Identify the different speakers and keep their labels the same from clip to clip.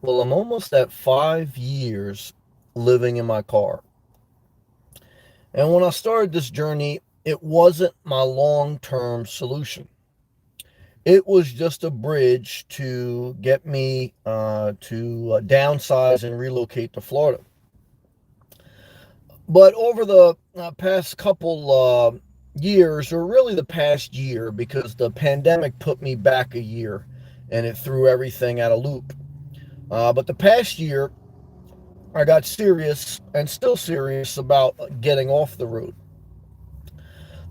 Speaker 1: Well, I'm almost at 5 years living in my car. And when I started this journey, it wasn't my long term solution. It was just a bridge to get me to downsize and relocate to Florida. But over the past couple years, or really the past year, because the pandemic put me back a year and it threw everything out of loop. But the past year, I got serious and still serious about getting off the road.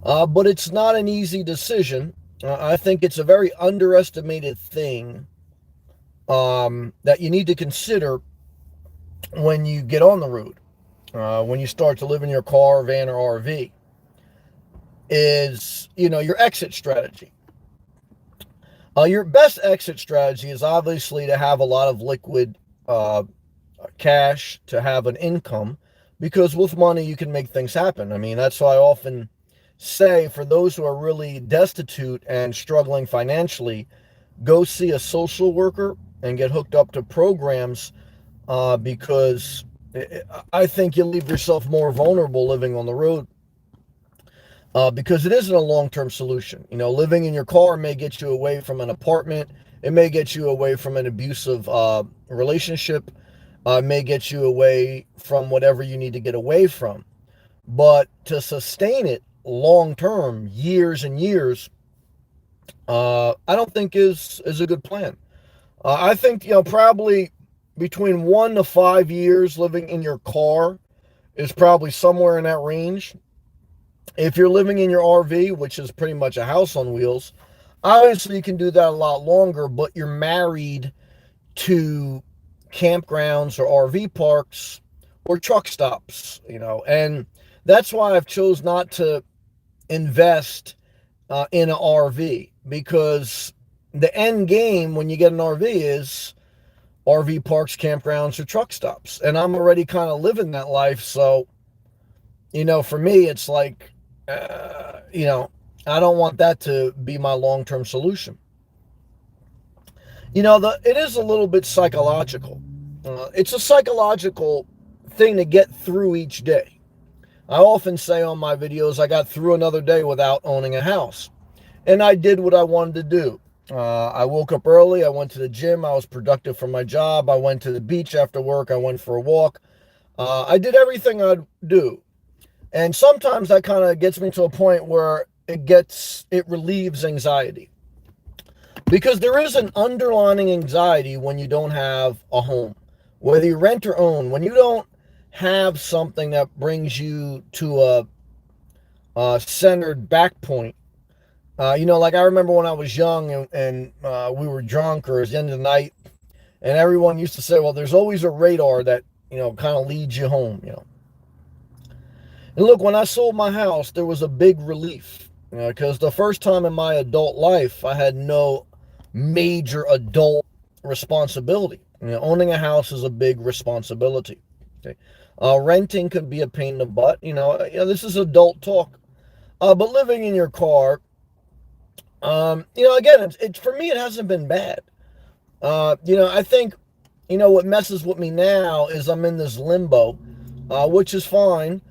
Speaker 1: But it's not an easy decision. I think it's a very underestimated thing that you need to consider when you get on the road, when you start to live in your car, van, or RV, is, your exit strategy. Your best exit strategy is obviously to have a lot of liquid cash, to have an income, because with money you can make things happen. I mean, that's why I often say, for those who are really destitute and struggling financially, go see a social worker and get hooked up to programs, because I think you leave yourself more vulnerable living on the road, because it isn't a long-term solution. Living in your car may get you away from an apartment. It may get you away from an abusive relationship. May get you away from whatever you need to get away from. But to sustain it long term, years and years, I don't think is a good plan. I think, probably between 1 to 5 years living in your car is probably somewhere in that range. If you're living in your RV, which is pretty much a house on wheels, obviously you can do that a lot longer, but you're married to campgrounds or RV parks or truck stops, and that's why I've chose not to invest in an RV, because the end game when you get an RV is RV parks, campgrounds, or truck stops. And I'm already kind of living that life. So, for me, it's like, I don't want that to be my long term solution. It is a little bit psychological. It's a psychological thing to get through each day. I often say on my videos, I got through another day without owning a house. And I did what I wanted to do. I woke up early. I went to the gym. I was productive for my job. I went to the beach after work. I went for a walk. I did everything I'd do. And sometimes that kind of gets me to a point where it relieves anxiety. Because there is an underlying anxiety when you don't have a home, whether you rent or own. When you don't have something that brings you to a centered back point. Like I remember when I was young, and we were drunk, or it was the end of the night, and everyone used to say, well, there's always a radar that, kind of leads you home. And look, when I sold my house, there was a big relief, because the first time in my adult life, I had no major adult responsibility. Owning a house is a big responsibility. Okay. Renting could be a pain in the butt. This is adult talk. But living in your car, again, it's for me, it hasn't been bad. I think, what messes with me now is I'm in this limbo, which is fine,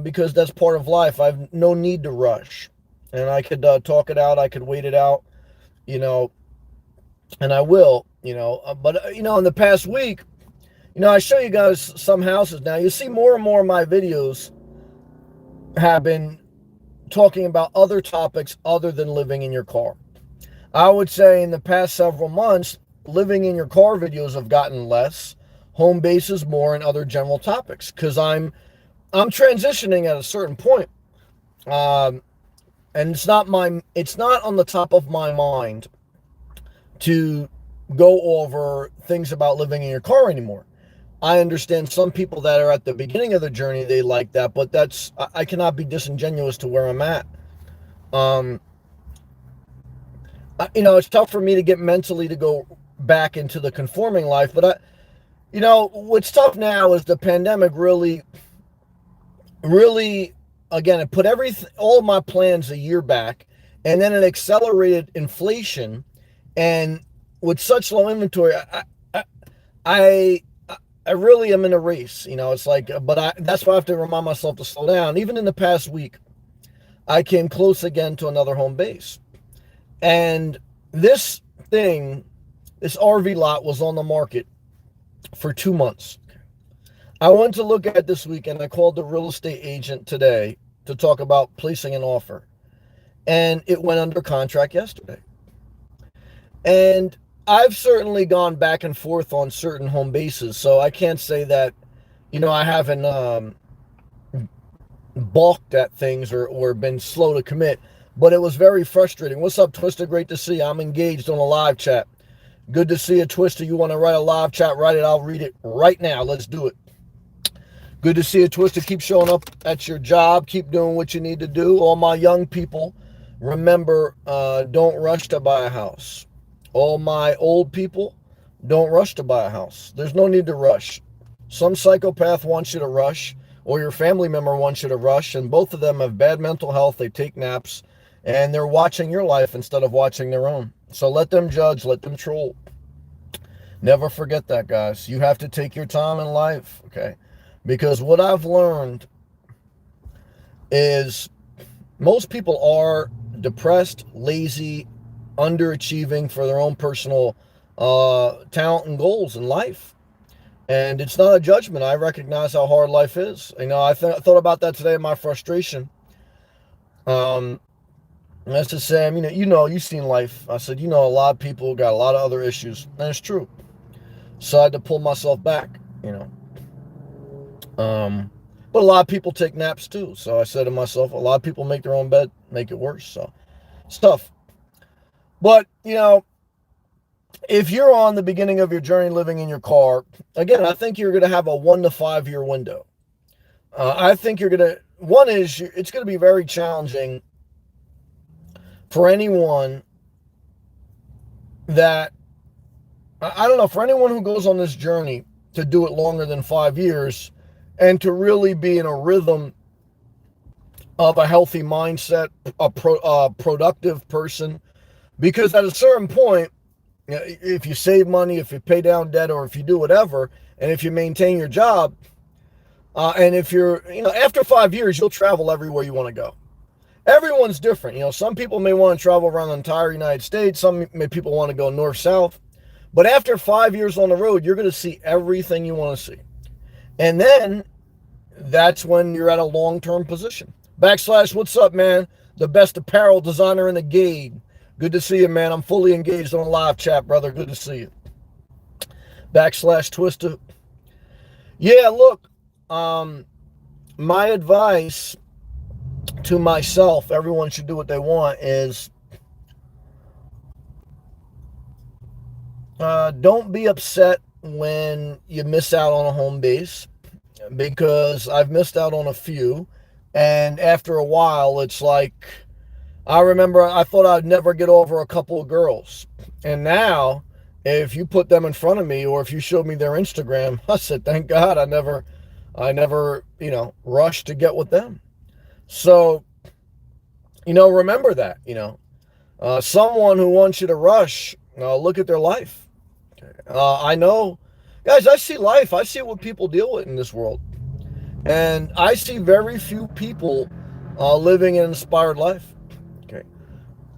Speaker 1: because that's part of life. I have no need to rush, and I could talk it out. I could wait it out, you know, and I will, but, in the past week, I show you guys some houses now. You see more and more of my videos have been talking about other topics other than living in your car. I would say in the past several months, living in your car videos have gotten less, home bases more, and other general topics, because I'm transitioning at a certain point. And it's not on the top of my mind to go over things about living in your car anymore. I understand some people that are at the beginning of the journey, they like that, but I cannot be disingenuous to where I'm at. Um, it's tough for me to get mentally to go back into the conforming life, but what's tough now is the pandemic really, really, again, it put all of my plans a year back, and then it accelerated inflation, and with such low inventory, I I really am in a race. It's like, that's why I have to remind myself to slow down. Even in the past week, I came close again to another home base. And this thing, this RV lot was on the market for 2 months. I went to look at it this week and I called the real estate agent today to talk about placing an offer. And it went under contract yesterday. And I've certainly gone back and forth on certain home bases, so I can't say that, I haven't balked at things or been slow to commit, but it was very frustrating. What's up, Twister? Great to see you. I'm engaged on a live chat. Good to see you, Twister. You want to write a live chat? Write it. I'll read it right now. Let's do it. Good to see you, Twister. Keep showing up at your job. Keep doing what you need to do. All my young people, remember, don't rush to buy a house. All my old people, don't rush to buy a house. There's no need to rush. Some psychopath wants you to rush, or your family member wants you to rush, and both of them have bad mental health. They take naps, and they're watching your life instead of watching their own. So let them judge, let them troll. Never forget that, guys. You have to take your time in life, okay? Because what I've learned is most people are depressed, lazy, underachieving for their own personal talent and goals in life. And it's not a judgment. I recognize how hard life is. I thought about that today in my frustration. I said, Sam, you've seen life. I said, a lot of people got a lot of other issues. And it's true. So I had to pull myself back, But a lot of people take naps too. So I said to myself, a lot of people make their own bed, make it worse. So it's tough. But, if you're on the beginning of your journey living in your car, again, I think you're going to have a 1 to 5 year window. I think it's going to be very challenging for anyone that, I don't know, for anyone who goes on this journey to do it longer than 5 years and to really be in a rhythm of a healthy mindset, a productive person. Because at a certain point, if you save money, if you pay down debt, or if you do whatever, and if you maintain your job, and if you're, after 5 years, you'll travel everywhere you want to go. Everyone's different. Some people may want to travel around the entire United States. Some people want to go north, south. But after 5 years on the road, you're going to see everything you want to see. And then that's when you're at a long-term position. / what's up, man? The best apparel designer in the game. Good to see you, man. I'm fully engaged on a live chat, brother. Good to see you. / Twister. Yeah, look, my advice to myself, everyone should do what they want, is don't be upset when you miss out on a home base, because I've missed out on a few, and after a while, it's like, I remember I thought I'd never get over a couple of girls, and now if you put them in front of me, or if you showed me their Instagram, I said, thank God I never rushed to get with them. So, remember that, someone who wants you to rush, look at their life. I know, guys, I see life. I see what people deal with in this world. And I see very few people living an inspired life. Okay.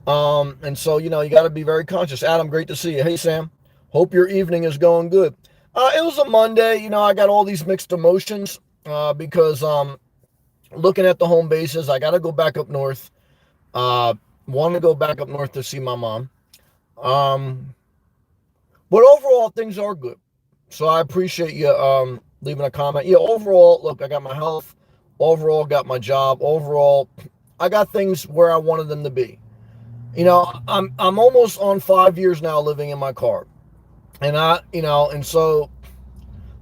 Speaker 1: And so, you got to be very conscious. Adam, great to see you. Hey, Sam. Hope your evening is going good. It was a Monday. I got all these mixed emotions because looking at the home bases, I got to go back up north. Want to go back up north to see my mom. But overall, things are good. So I appreciate you leaving a comment. Yeah, overall, look, I got my health. Overall, got my job. Overall, I got things where I wanted them to be. I'm almost on 5 years now living in my car. And and so,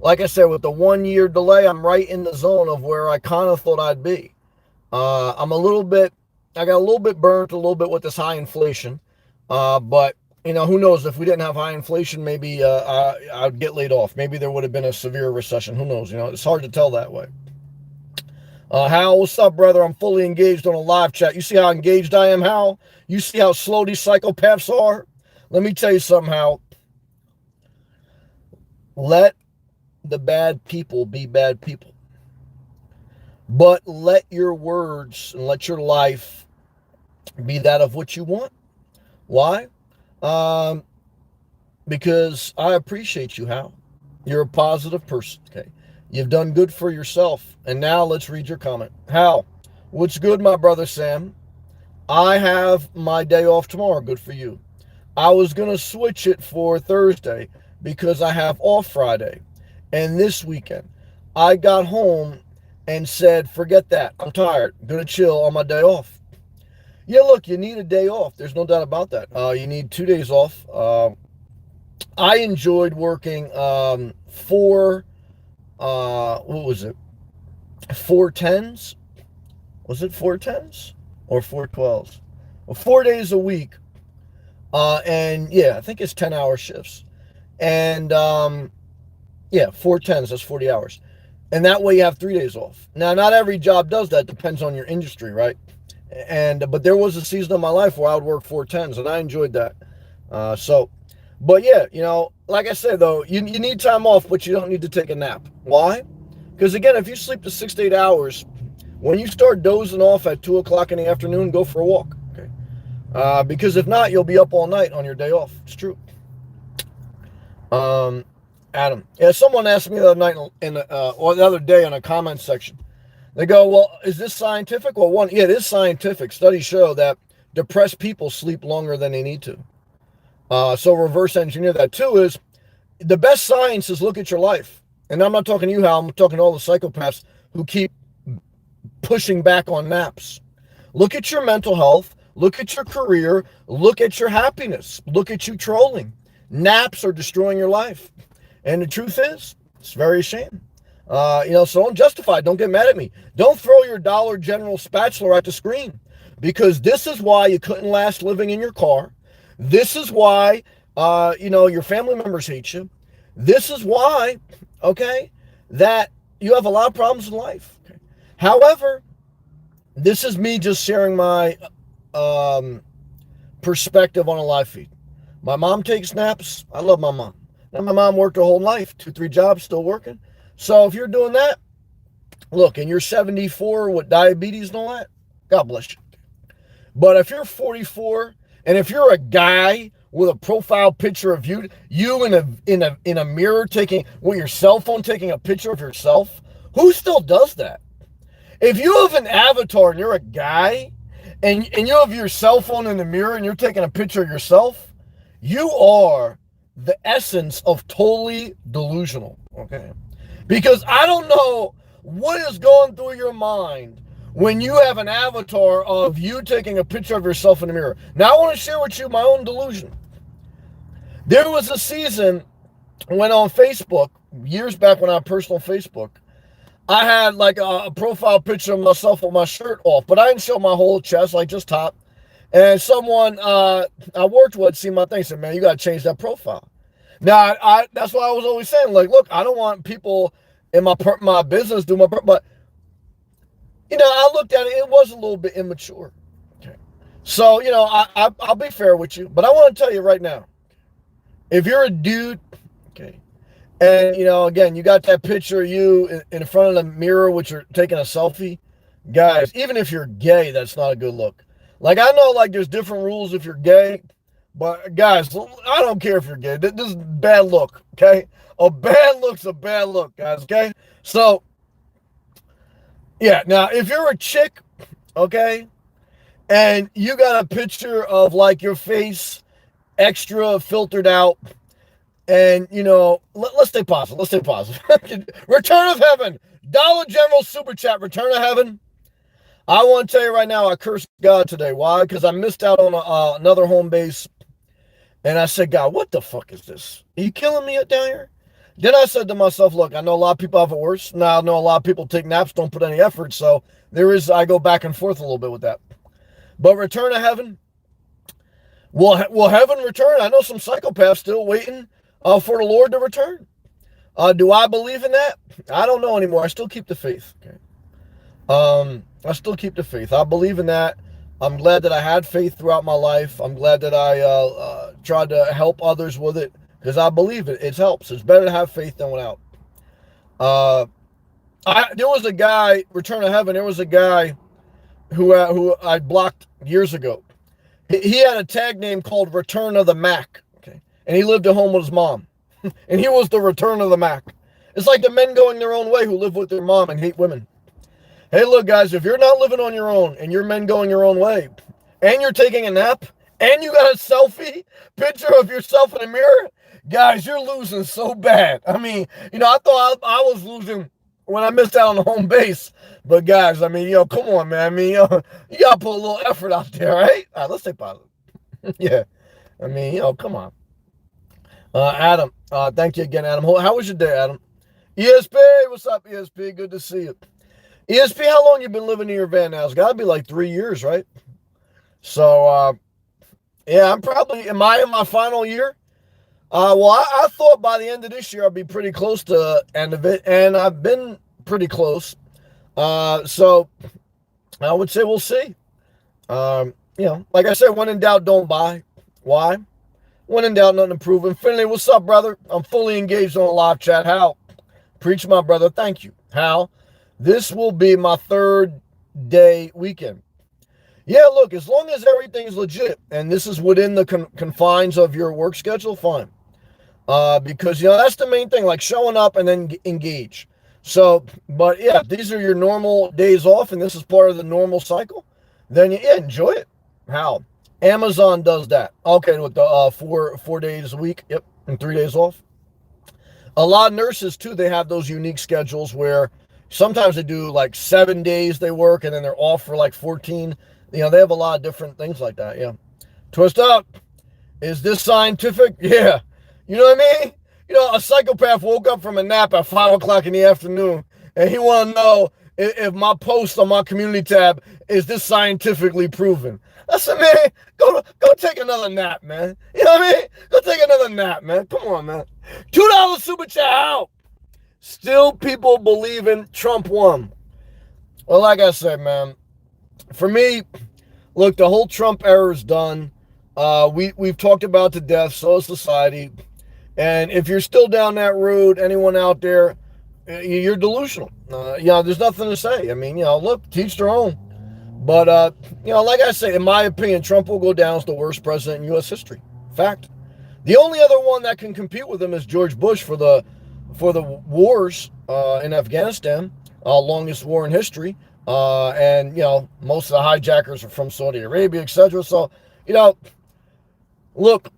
Speaker 1: like I said, with the 1 year delay, I'm right in the zone of where I kind of thought I'd be. I got a little bit burnt a little bit with this high inflation. But who knows, if we didn't have high inflation, maybe I'd get laid off. Maybe there would have been a severe recession. Who knows? It's hard to tell that way. Hal, what's up, brother? I'm fully engaged on a live chat. You see how engaged I am, Hal? You see how slow these psychopaths are? Let me tell you something, Hal. Let the bad people be bad people. But let your words and let your life be that of what you want. Why? Um, because I appreciate you, Hal. You're a positive person. Okay. You've done good for yourself. And now let's read your comment. Hal, what's good, my brother Sam? I have my day off tomorrow. Good for you. I was going to switch it for Thursday because I have off Friday. And this weekend, I got home and said, forget that. I'm tired. I'm going to chill on my day off. Yeah, look, you need a day off. There's no doubt about that. You need 2 days off. I enjoyed working what was it? 4 10s? Was it 4 10s or 4 12s? Well, 4 days a week. And yeah, I think it's 10-hour shifts. And yeah, 4 10s, that's 40 hours. And that way you have 3 days off. Now, not every job does that. Depends on your industry, right? But there was a season of my life where I would work 4 10s, and I enjoyed that. But yeah, like I said, though, you need time off, but you don't need to take a nap. Why? Because again, if you sleep to 6 to 8 hours, when you start dozing off at 2 o'clock in the afternoon, go for a walk. Okay. Because if not, you'll be up all night on your day off. It's true. Adam, yeah, someone asked me the other night or the other day in a comment section. They go, well, is this scientific? Well, yeah, it is scientific. Studies show that depressed people sleep longer than they need to. So reverse engineer that too is the best science is look at your life. And I'm not talking to you, Hal. I'm talking to all the psychopaths who keep pushing back on naps. Look at your mental health. Look at your career. Look at your happiness. Look at you trolling. Naps are destroying your life. And the truth is, it's very a shame. So don't justify it. Don't get mad at me. Don't throw your Dollar General spatula at the screen, because this is why you couldn't last living in your car. This is why, your family members hate you. This is why, that you have a lot of problems in life. Okay? However, this is me just sharing my perspective on a live feed. My mom takes naps. I love my mom. Now, my mom worked her whole life, 2-3 jobs, still working. So if you're doing that, look, and you're 74 with diabetes and all that, God bless you. But if you're 44 and if you're a guy with a profile picture of you in a mirror with your cell phone taking a picture of yourself, who still does that? If you have an avatar and you're a guy and you have your cell phone in the mirror and you're taking a picture of yourself, you are the essence of totally delusional, okay? Because I don't know what is going through your mind when you have an avatar of you taking a picture of yourself in the mirror. Now, I want to share with you my own delusion. There was a season when on Facebook, years back when I had personal Facebook, I had like a profile picture of myself with my shirt off, but I didn't show my whole chest, like just top. And someone I worked with seen my thing, said, man, you got to change that profile. Now, that's why I was always saying, like, look, I don't want people in my business doing but, I looked at it, it was a little bit immature. Okay. So, I'll be fair with you, but I want to tell you right now, if you're a dude, okay, and, again, you got that picture of you in front of the mirror, which you're taking a selfie, guys, even if you're gay, that's not a good look. Like, I know, like, there's different rules if you're gay, but, guys, I don't care if you're gay. This is a bad look, okay? A bad look's a bad look, guys, okay? So, yeah, now, if you're a chick, okay, and you got a picture of, like, your face extra filtered out, and, let's stay positive. Let's stay positive. Return of Heaven. Dollar General Super Chat. Return of Heaven. I want to tell you right now, I cursed God today. Why? Because I missed out on another home base. And I said, God, what the fuck is this? Are you killing me down here? Then I said to myself, look, I know a lot of people have it worse. Now I know a lot of people take naps, don't put any effort. So I go back and forth a little bit with that. But return of heaven. Will heaven return? I know some psychopaths still waiting for the Lord to return. Do I believe in that? I don't know anymore. I still keep the faith. Okay. I still keep the faith. I believe in that. I'm glad that I had faith throughout my life. I'm glad that I tried to help others with it. because I believe it helps. It's better to have faith than without. Uh, there was a guy, Return of Heaven. There was a guy who I blocked years ago. He had a tag name called Return of the Mac. Okay, and he lived at home with his mom, and he was the Return of the Mac. It's like the men going their own way who live with their mom and hate women. Hey, look, guys, if you're not living on your own and you're men going your own way, and you're taking a nap, and you got a selfie picture of yourself in the mirror, guys, you're losing so bad. I mean, I thought I was losing when I missed out on the home base. But, guys, I mean, come on, man. I mean, you got to put a little effort out there, right? All right, let's stay positive. Yeah. I mean, come on. Adam, thank you again, Adam. How was your day, Adam? ESP, what's up, ESP? Good to see you. ESP, how long you been living in your van now? It's got to be like 3 years, right? So, yeah, am I in my final year? Well, I thought by the end of this year I'd be pretty close to the end of it, and I've been pretty close. So I would say we'll see. Like I said, when in doubt, don't buy. Why? When in doubt, nothing to prove. Infinity, what's up, brother? I'm fully engaged on a live chat. How? Preach, my brother. Thank you. How? This will be my 3rd day weekend. Yeah, look, as long as everything's legit and this is within the confines of your work schedule, fine. Because, that's the main thing, like showing up and then engage. So, but yeah, these are your normal days off and this is part of the normal cycle, then yeah, enjoy it. How? Amazon does that. Okay, with the 4 days a week, yep, and 3 days off. A lot of nurses, too, they have those unique schedules where sometimes they do like 7 days they work and then they're off for like 14. They have a lot of different things like that, yeah. Twist up. Is this scientific? Yeah. You know what I mean? A psychopath woke up from a nap at 5 o'clock in the afternoon and he want to know if my post on my community tab, is this scientifically proven? I said, man, go take another nap, man. You know what I mean? Go take another nap, man. Come on, man. $2 super chat out. Still people believe in Trump won. Well, like I said, man, for me, look, the whole Trump era is done. We've talked about to death, so is society. And if you're still down that road, anyone out there, you're delusional. There's nothing to say. I mean, look, teach their own. But, like I say, in my opinion, Trump will go down as the worst president in U.S. history. Fact. The only other one that can compete with him is George Bush for the wars in Afghanistan, longest war in history. And, most of the hijackers are from Saudi Arabia, etc. So, look,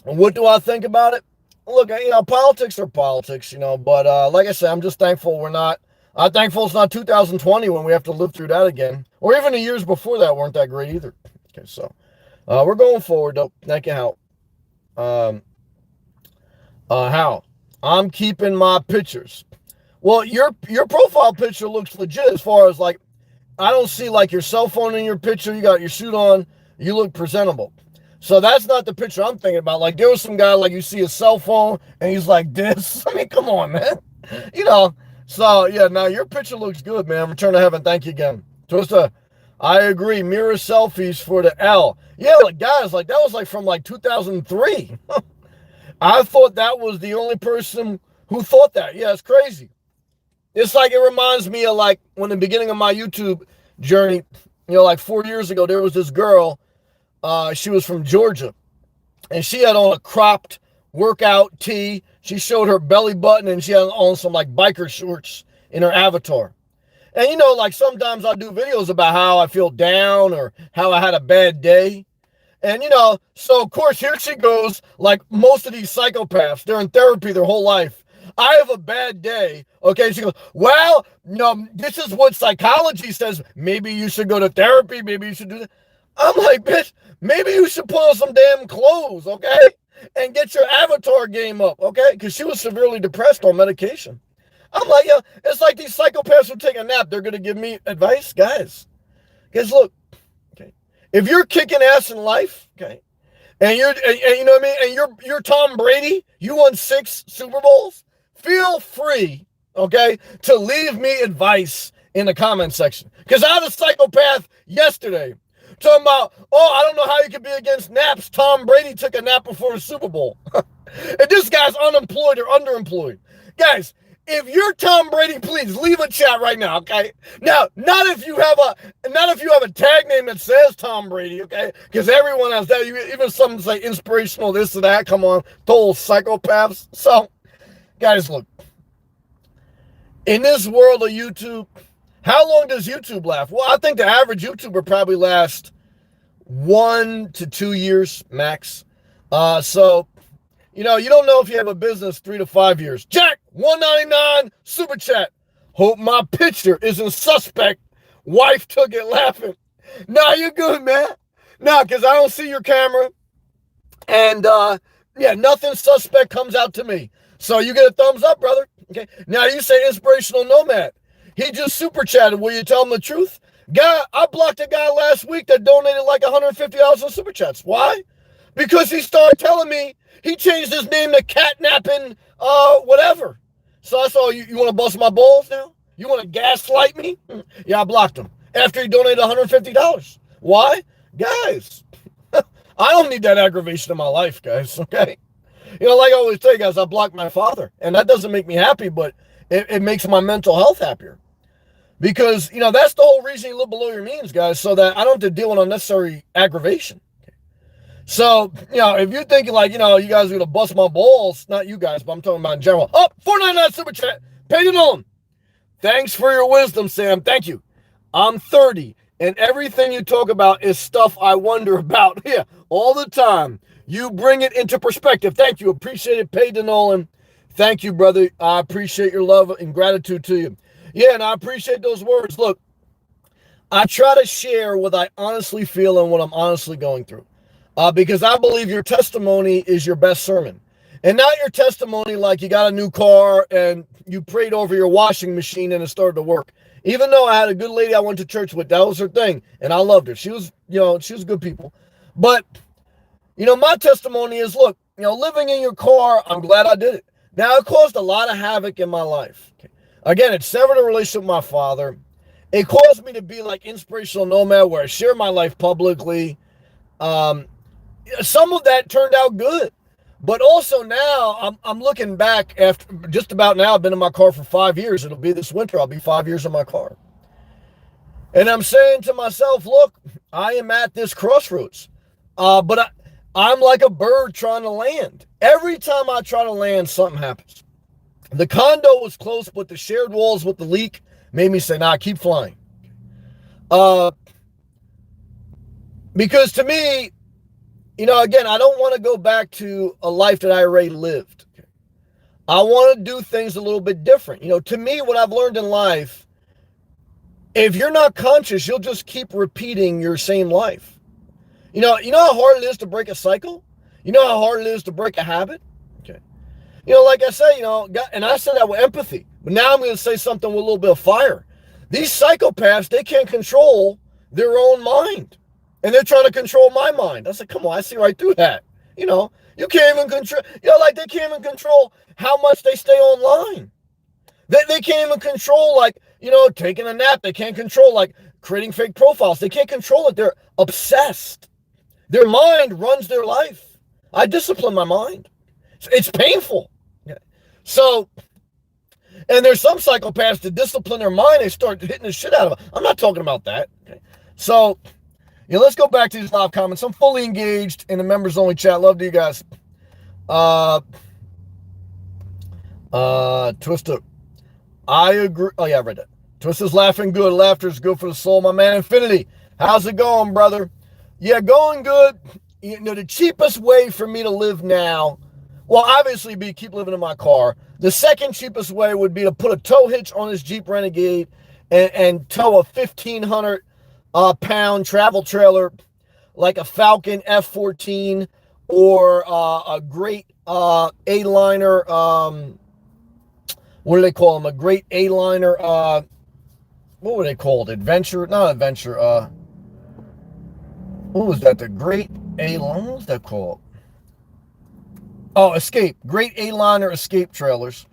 Speaker 1: what do I think about it? Look, politics are politics, but like I said, I'm just thankful I'm thankful it's not 2020 when we have to live through that again. Or even the years before that weren't that great either. Okay, so we're going forward, though. Thank you, Hal. Hal, I'm keeping my pictures. Well, your profile picture looks legit as far as, like, I don't see, like, your cell phone in your picture. You got your suit on. You look presentable. So that's not the picture I'm thinking about. Like, there was some guy, like, you see his cell phone, and he's like this. I mean, come on, man. So, yeah, now your picture looks good, man. Return to Heaven. Thank you again. Twista, I agree. Mirror selfies for the L. Yeah, like, guys, like, that was, like, from, like, 2003. I thought that was the only person who thought that. Yeah, it's crazy. It's like, it reminds me of, like, when the beginning of my YouTube journey, like 4 years ago, there was this girl. She was from Georgia, and she had on a cropped workout tee. She showed her belly button, and she had on some, like, biker shorts in her avatar. And, like, sometimes I do videos about how I feel down or how I had a bad day. And, so, of course, here she goes, like most of these psychopaths. They're in therapy their whole life. I have a bad day. Okay, she goes, well, this is what psychology says. Maybe you should go to therapy. Maybe you should do that. I'm like, bitch, maybe you should put on some damn clothes, okay? And get your avatar game up, okay? Because she was severely depressed on medication. I'm like, it's like these psychopaths who take a nap. They're going to give me advice. Guys, look, okay? If you're kicking ass in life, okay, and you know what I mean, and you're Tom Brady, you won 6 Super Bowls, feel free, okay, to leave me advice in the comment section. Because I had a psychopath yesterday Talking about, oh, I don't know how you could be against naps. Tom Brady took a nap before the Super Bowl. And this guy's unemployed or underemployed. Guys, if you're Tom Brady, please leave a chat right now, okay? Now, not if you have a tag name that says Tom Brady, okay? Because everyone has that. Even some say inspirational, this or that. Come on, total psychopaths. So, guys, look. In this world of YouTube, how long does YouTube last? Well, I think the average YouTuber probably lasts 1 to 2 years max. So, you don't know if you have a business 3 to 5 years. Jack, $1.99 super chat. Hope my picture isn't suspect. Wife took it laughing. Nah, you're good, man. Nah, because I don't see your camera. And, nothing suspect comes out to me. So you get a thumbs up, brother. Okay. Now you say inspirational nomad. He just super chatted. Will you tell him the truth? Guy, I blocked a guy last week that donated like $150 in super chats. Why? Because he started telling me he changed his name to Catnapping, whatever. So I saw you want to bust my balls now? You want to gaslight me? Yeah, I blocked him after he donated $150. Why? Guys, I don't need that aggravation in my life, guys, okay? Like I always tell you guys, I blocked my father, and that doesn't make me happy, but it makes my mental health happier. Because, that's the whole reason you live below your means, guys, so that I don't have to deal with unnecessary aggravation. So, if you're thinking like, you guys are going to bust my balls, not you guys, but I'm talking about in general. Oh, $4.99 super chat. Paid it on. Thanks for your wisdom, Sam. Thank you. I'm 30, and everything you talk about is stuff I wonder about. Yeah, all the time. You bring it into perspective. Thank you. Appreciate it. Paid to Nolan. Thank you, brother. I appreciate your love and gratitude to you. Yeah, and I appreciate those words. Look, I try to share what I honestly feel and what I'm honestly going through. Because I believe your testimony is your best sermon. And not your testimony like you got a new car and you prayed over your washing machine and it started to work. Even though I had a good lady I went to church with, that was her thing. And I loved her. She was good people. But, my testimony is, look, living in your car, I'm glad I did it. Now, it caused a lot of havoc in my life. Okay. Again, it severed a relationship with my father. It caused me to be like inspirational nomad where I share my life publicly. Some of that turned out good. But also now, I'm looking back after just about now, I've been in my car for 5 years. It'll be this winter. I'll be 5 years in my car. And I'm saying to myself, look, I am at this crossroads. But I'm like a bird trying to land. Every time I try to land, something happens. The condo was close, but the shared walls with the leak made me say, nah, keep flying. Because to me, again, I don't want to go back to a life that I already lived. I want to do things a little bit different. To me, what I've learned in life, if you're not conscious, you'll just keep repeating your same life. You know how hard it is to break a cycle? You know how hard it is to break a habit? Okay. Like I say, and I said that with empathy, but now I'm going to say something with a little bit of fire. These psychopaths, they can't control their own mind. And they're trying to control my mind. I said, come on, I see right through that. You can't even control, they can't even control how much they stay online. They can't even control, taking a nap. They can't control, creating fake profiles. They can't control it. They're obsessed. Their mind runs their life. I discipline my mind. It's painful. So, and there's some psychopaths that discipline their mind. They start hitting the shit out of it. I'm not talking about that. Okay. So, let's go back to these live comments. I'm fully engaged in the members only chat. Love to you guys. Twister. I agree. Oh yeah, I read that. Twister's laughing good. Laughter is good for the soul. My man Infinity. How's it going, brother? Yeah, going good. The cheapest way for me to live now, well, obviously be keep living in my car. The second cheapest way would be to put a tow hitch on this Jeep Renegade and tow a 1,500 pound travel trailer like a Falcon F14 or a great A-liner, what do they call them? A great A-liner, what were they called? Adventure? Not Adventure, what was that? The great A-liner? What was that called? Oh, Escape. Great A-liner Escape trailers.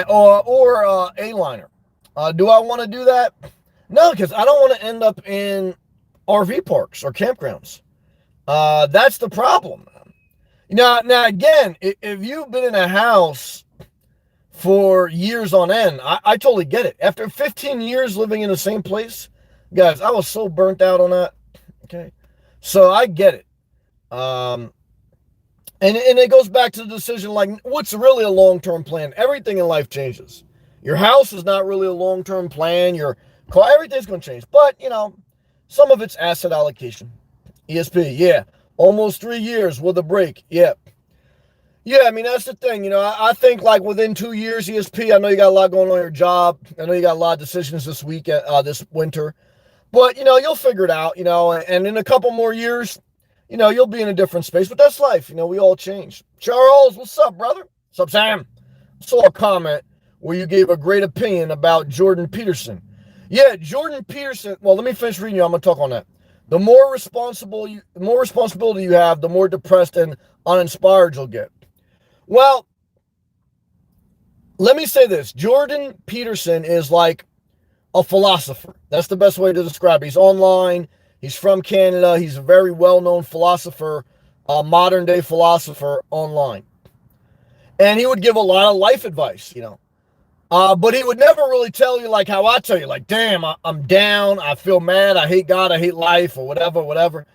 Speaker 1: Or A-liner. Do I want to do that? No, because I don't want to end up in RV parks or campgrounds. That's the problem. Now again, if you've been in a house for years on end, I totally get it. After 15 years living in the same place, guys, I was so burnt out on that. Okay. So I get it. And it goes back to the decision, like, what's really a long-term plan? Everything in life changes. Your house is not really a long-term plan. Your car, everything's going to change. But, some of it's asset allocation. ESP, yeah. Almost 3 years with a break. Yeah. Yeah, I mean, that's the thing. I think like within 2 years, ESP, I know you got a lot going on in your job. I know you got a lot of decisions this week, this winter. But, you'll figure it out, and in a couple more years, you'll be in a different space. But that's life. We all change. Charles, what's up, brother? What's up, Sam? Saw a comment where you gave a great opinion about Jordan Peterson. Yeah, Jordan Peterson. Well, let me finish reading you. I'm going to talk on that. The more responsibility you have, the more depressed and uninspired you'll get. Well, let me say this. Jordan Peterson is like a philosopher. That's the best way to describe it. He's online. He's from Canada. He's a very well-known philosopher, a modern-day philosopher online. And he would give a lot of life advice, but he would never really tell you like how I tell you, like, damn, I'm down, I feel mad, I hate God, I hate life, or whatever.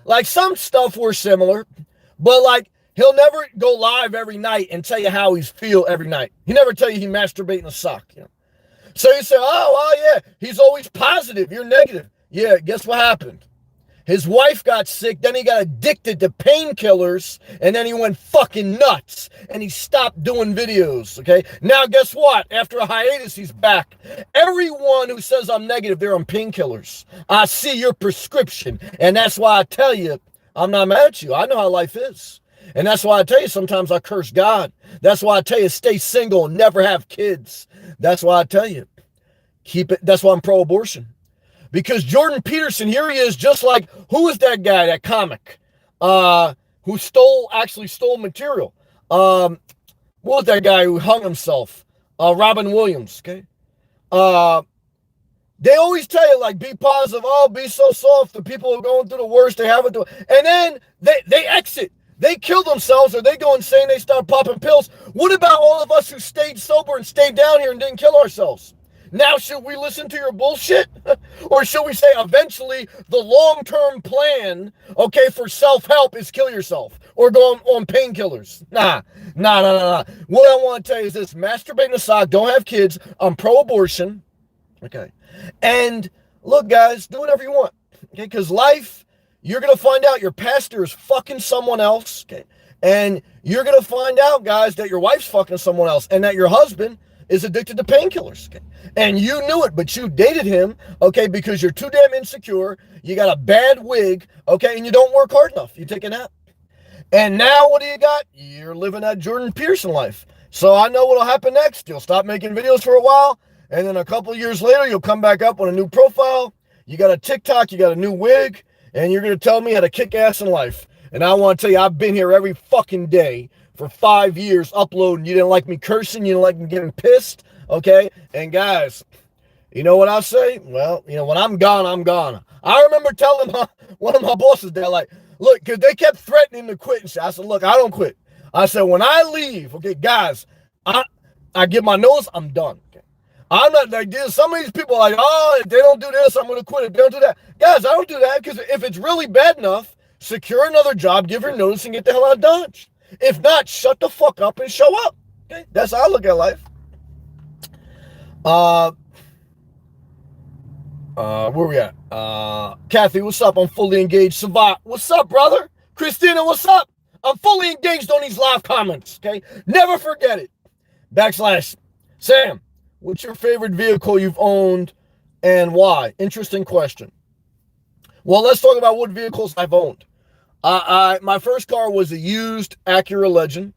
Speaker 1: Like some stuff were similar, but like he'll never go live every night and tell you how he's feel every night. He never tell you he masturbate in a sock, So you say, oh, well, yeah, he's always positive, you're negative. Yeah, guess what happened? His wife got sick, then he got addicted to painkillers, and then he went fucking nuts, and he stopped doing videos, okay? Now, guess what? After a hiatus, he's back. Everyone who says I'm negative, they're on painkillers. I see your prescription, and that's why I tell you, I'm not mad at you. I know how life is. And that's why I tell you sometimes I curse God. That's why I tell you stay single and never have kids. That's why I tell you keep it. That's why I'm pro-abortion. Because Jordan Peterson, here he is, just like, who is that guy, that comic, who actually stole material? What was that guy who hung himself? Robin Williams, okay? They always tell you, like, be positive, be so soft, the people are going through the worst, they haven't done, and then they exit. They kill themselves, or they go insane, they start popping pills. What about all of us who stayed sober and stayed down here and didn't kill ourselves? Now, should we listen to your bullshit? Or should we say eventually the long-term plan, okay, for self-help is kill yourself or go on painkillers? Nah. What I want to tell you is this: masturbate in a sock, don't have kids. I'm pro-abortion, okay? And look, guys, do whatever you want, okay? Because life, you're going to find out your pastor is fucking someone else, okay? And you're going to find out, guys, that your wife's fucking someone else and that your husband is addicted to painkillers, okay? And you knew it, but you dated him, okay, because you're too damn insecure, you got a bad wig, okay, and you don't work hard enough. You take a nap. And now what do you got? You're living that Jordan Peterson life. So I know what'll happen next. You'll stop making videos for a while, and then a couple of years later, you'll come back up on a new profile. You got a TikTok, you got a new wig, and you're going to tell me how to kick ass in life. And I want to tell you, I've been here every fucking day for 5 years uploading. You didn't like me cursing. You didn't like me getting pissed. Okay. And guys, you know what I say? Well, when I'm gone, I'm gone. I remember telling one of my bosses, they're like, look, because they kept threatening to quit. And I said, look, I don't quit. I said, when I leave, okay, guys, I give my notice, I'm done. Okay? I'm not like this. Some of these people are like, oh, if they don't do this, I'm going to quit. If they don't do that. Guys, I don't do that because if it's really bad enough, secure another job, give her notice, and get the hell out of Dodge. If not, shut the fuck up and show up. Okay? That's how I look at life. Where we at? Kathy, what's up? I'm fully engaged. Savat, what's up, brother? Christina, what's up? I'm fully engaged on these live comments, okay? Never forget it. / Sam, what's your favorite vehicle you've owned and why? Interesting question. Well, let's talk about what vehicles I've owned. My first car was a used Acura Legend.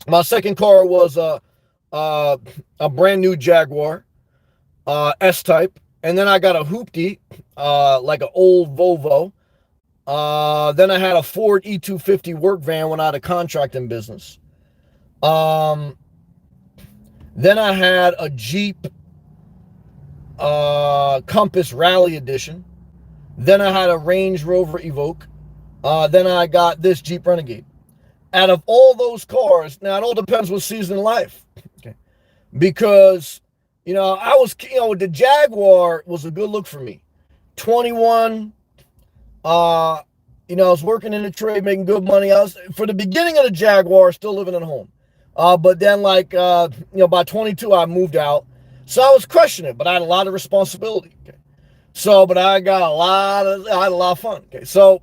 Speaker 1: My second car was a brand new Jaguar S-Type. And then I got a Hoopty, like an old Volvo. Then I had a Ford E250 work van when I had a contracting business. Then I had a Jeep Compass Rally Edition. Then I had a Range Rover Evoque. Then I got this Jeep Renegade. Out of all those cars, now it all depends what season of life. Okay. Because, the Jaguar was a good look for me. 21, I was working in the trade, making good money. I was, for the beginning of the Jaguar, still living at home. But then by 22, I moved out. So I was crushing it, but I had a lot of responsibility. Okay. So, but I had a lot of fun. Okay. So,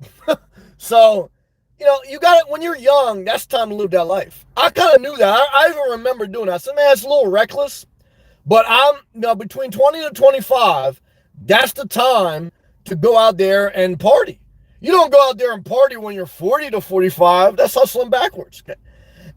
Speaker 1: you got it when you're young, that's time to live that life. I kind of knew that. I even remember doing that. I said, man, it's a little reckless, but between 20 to 25, that's the time to go out there and party. You don't go out there and party when you're 40 to 45. That's hustling backwards. Okay.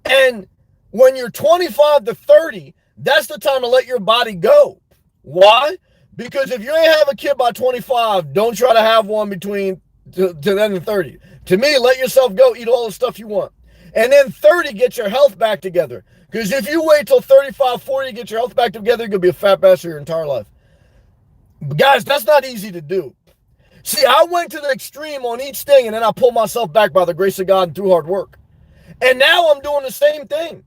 Speaker 1: And when you're 25 to 30, that's the time to let your body go. Why? Because if you ain't have a kid by 25, don't try to have one between to then and 30. To me, let yourself go, eat all the stuff you want. And then 30, get your health back together. Because if you wait till 35, 40 to get your health back together, you're going to be a fat bastard your entire life. But guys, that's not easy to do. See, I went to the extreme on each thing, and then I pulled myself back by the grace of God and through hard work. And now I'm doing the same thing.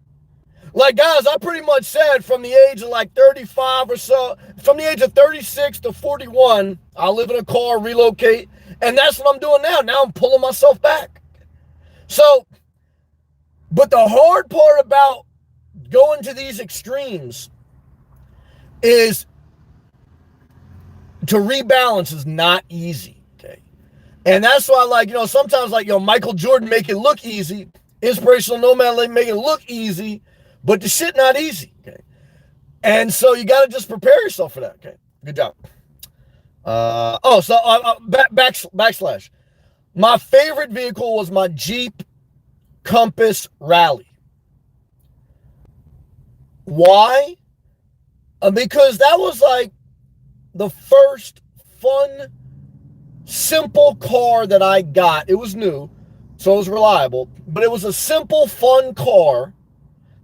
Speaker 1: Like, guys, I pretty much said from the age of 35 or so, from the age of 36 to 41, I'll live in a car, relocate. And that's what I'm doing now. Now I'm pulling myself back. So, but the hard part about going to these extremes is to rebalance is not easy. Okay. And that's why, sometimes, Michael Jordan make it look easy. Inspirational nomad make it look easy, but the shit not easy. Okay. And so you got to just prepare yourself for that. Okay. Good job. Backslash. My favorite vehicle was my Jeep Compass Rally. Why? Because that was the first fun, simple car that I got. It was new, so it was reliable, but it was a simple, fun car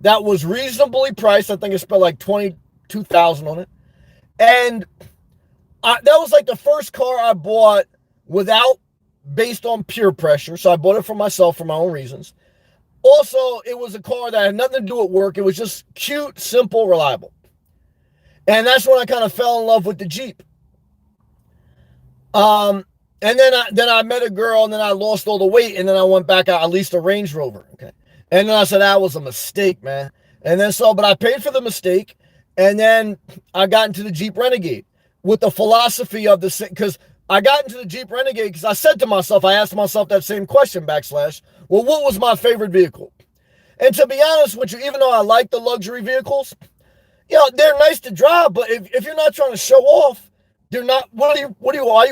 Speaker 1: that was reasonably priced. I think I spent $22,000 on it. And that was the first car I bought based on peer pressure. So I bought it for myself for my own reasons. Also, it was a car that had nothing to do with work. It was just cute, simple, reliable. And that's when I kind of fell in love with the Jeep. And then I met a girl, and then I lost all the weight, and then I went back out, I leased a Range Rover. Okay. And then I said, that was a mistake, man. And then but I paid for the mistake, and then I got into the Jeep Renegade with the philosophy of because I got into the Jeep Renegade because I said to myself, I asked myself that same question, well, what was my favorite vehicle? And to be honest with you, even though I like the luxury vehicles, they're nice to drive, but if you're not trying to show off, they're not, why you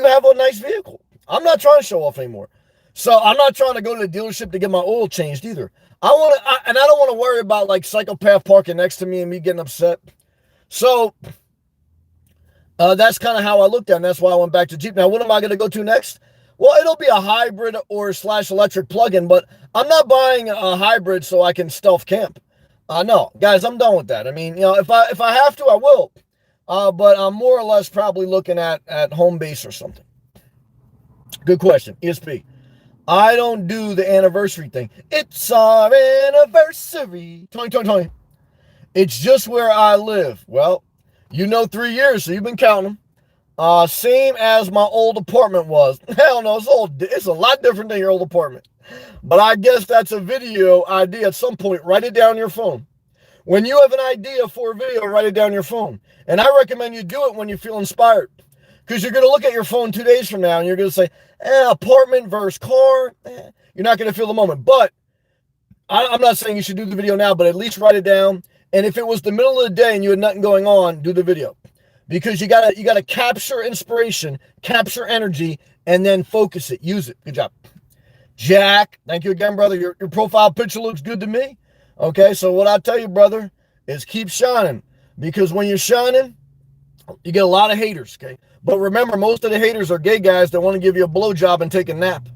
Speaker 1: have a nice vehicle? I'm not trying to show off anymore. So I'm not trying to go to the dealership to get my oil changed either. I don't want to worry about psychopath parking next to me and me getting upset. So that's kind of how I looked at it, and that's why I went back to Jeep. Now, what am I going to go to next? Well, it'll be a hybrid or / electric plug-in, but I'm not buying a hybrid so I can stealth camp. No, guys, I'm done with that. I mean, if I have to, I will. But I'm more or less probably looking at home base or something. Good question. ESP. I don't do the anniversary thing. It's our anniversary. 20. It's just where I live. Well, 3 years, so you've been counting them. Same as my old apartment was. Hell no, it's a lot different than your old apartment. But I guess that's a video idea at some point. Write it down on your phone. When you have an idea for a video, write it down on your phone. And I recommend you do it when you feel inspired. Because you're going to look at your phone 2 days from now and you're going to say, apartment versus car. You're not going to feel the moment. But I'm not saying you should do the video now, but at least write it down. And if it was the middle of the day and you had nothing going on, do the video. Because you gotta capture inspiration, capture energy, and then focus it. Use it. Good job. Jack, thank you again, brother. Your profile picture looks good to me. Okay, so what I tell you, brother, is keep shining. Because when you're shining, you get a lot of haters, okay? But remember, most of the haters are gay guys that want to give you a blowjob and take a nap.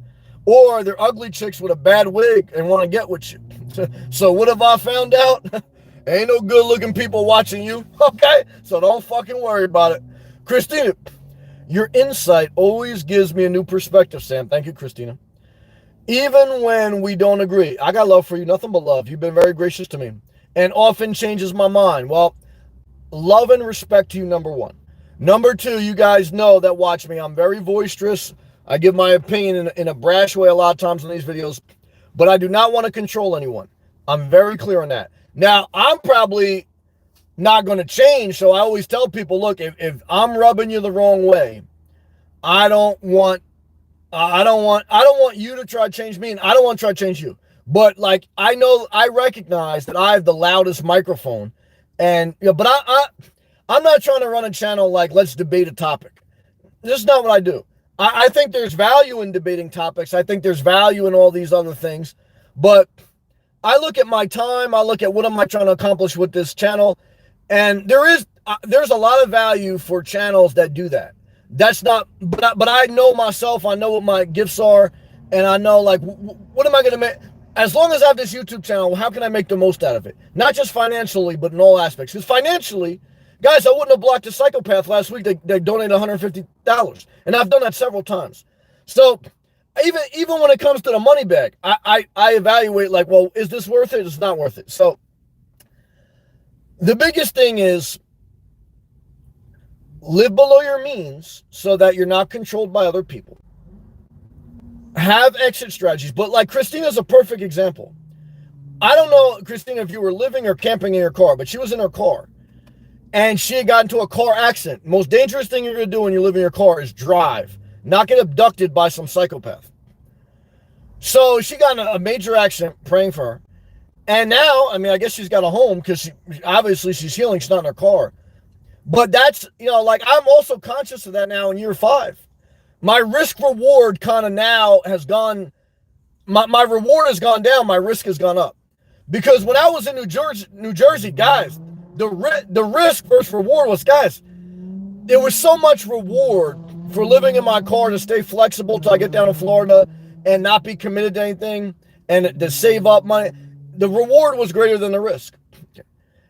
Speaker 1: Or they're ugly chicks with a bad wig and want to get with you. So what have I found out? Ain't no good looking people watching you, okay? So don't fucking worry about it. Christina, Your insight always gives me a new perspective, Sam. Thank you, Christina. Even when we don't agree, I got love for you, nothing but love. You've been very gracious to me and often changes my mind. Well, love and respect to you, number one. Number two, you guys know that watch me. I'm very boisterous. I give my opinion in a brash way a lot of times in these videos, but I do not want to control anyone. I'm very clear on that. Now, I'm probably not going to change, so I always tell people, look, if I'm rubbing you the wrong way, I don't want you to try to change me, and I don't want to try to change you. But like, I recognize that I have the loudest microphone, and but I'm not trying to run a channel like let's debate a topic. This is not what I do. I think there's value in debating topics. I think there's value in all these other things, but I look at my time. I look at what am I trying to accomplish with this channel, and there's a lot of value for channels that do that. That's not, but I know myself. I know what my gifts are, and I know like what am I going to make. As long as I have this YouTube channel, how can I make the most out of it? Not just financially, but in all aspects. Because financially, guys, I wouldn't have blocked a psychopath last week. They donated $150, and I've done that several times. So even when it comes to the money bag, I evaluate like, well, is this worth it? It's not worth it. So the biggest thing is live below your means so that you're not controlled by other people. Have exit strategies. But like Christina's a perfect example. I don't know, Christina, if you were living or camping in your car, but she was in her car. And she had gotten into a car accident. Most dangerous thing you're going to do when you live in your car is drive. Not get abducted by some psychopath. So she got in a major accident, praying for her. And now, I mean, I guess she's got a home because obviously she's healing. She's not in her car. But that's, like I'm also conscious of that now in year 5. My risk reward kind of now has gone, my reward has gone down, my risk has gone up. Because when I was in New Jersey, guys, the risk versus reward was, guys, there was so much reward for living in my car to stay flexible till I get down to Florida and not be committed to anything and to save up money. The reward was greater than the risk.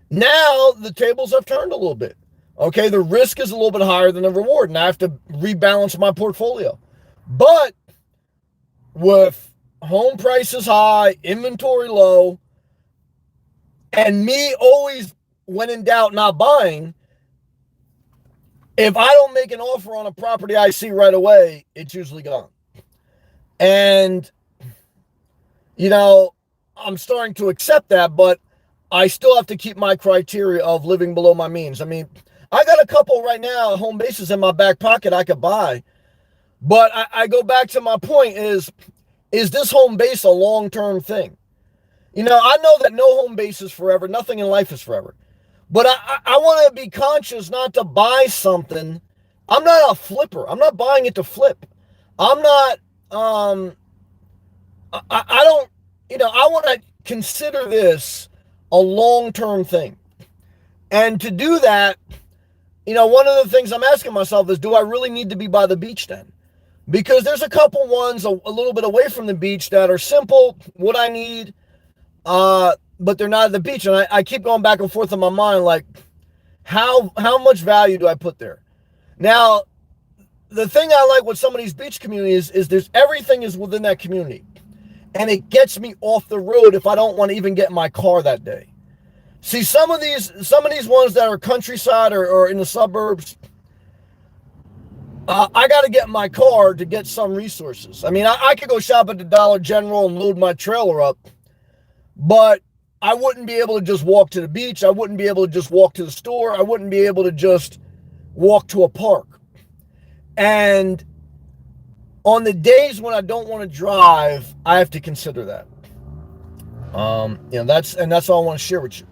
Speaker 1: Now the tables have turned a little bit. Okay, the risk is a little bit higher than the reward, and I have to rebalance my portfolio. But with home prices high, inventory low, and me always, when in doubt, not buying, if I don't make an offer on a property I see right away, it's usually gone. And, I'm starting to accept that, but I still have to keep my criteria of living below my means. I mean, I got a couple right now, home bases in my back pocket I could buy. But I go back to my point is this home base a long-term thing? I know that no home base is forever. Nothing in life is forever. But I want to be conscious not to buy something. I'm not a flipper. I'm not buying it to flip. I'm not, I don't, I want to consider this a long-term thing. And to do that, one of the things I'm asking myself is, do I really need to be by the beach then? Because there's a couple ones a little bit away from the beach that are simple, what I need, but they're not at the beach. And I keep going back and forth in my mind, like, how much value do I put there? Now, the thing I like with some of these beach communities is everything is within that community. And it gets me off the road if I don't want to even get in my car that day. See, some of these ones that are countryside or in the suburbs, I got to get in my car to get some resources. I mean, I could go shop at the Dollar General and load my trailer up, but I wouldn't be able to just walk to the beach. I wouldn't be able to just walk to the store. I wouldn't be able to just walk to a park. And on the days when I don't want to drive, I have to consider that. That's all I want to share with you.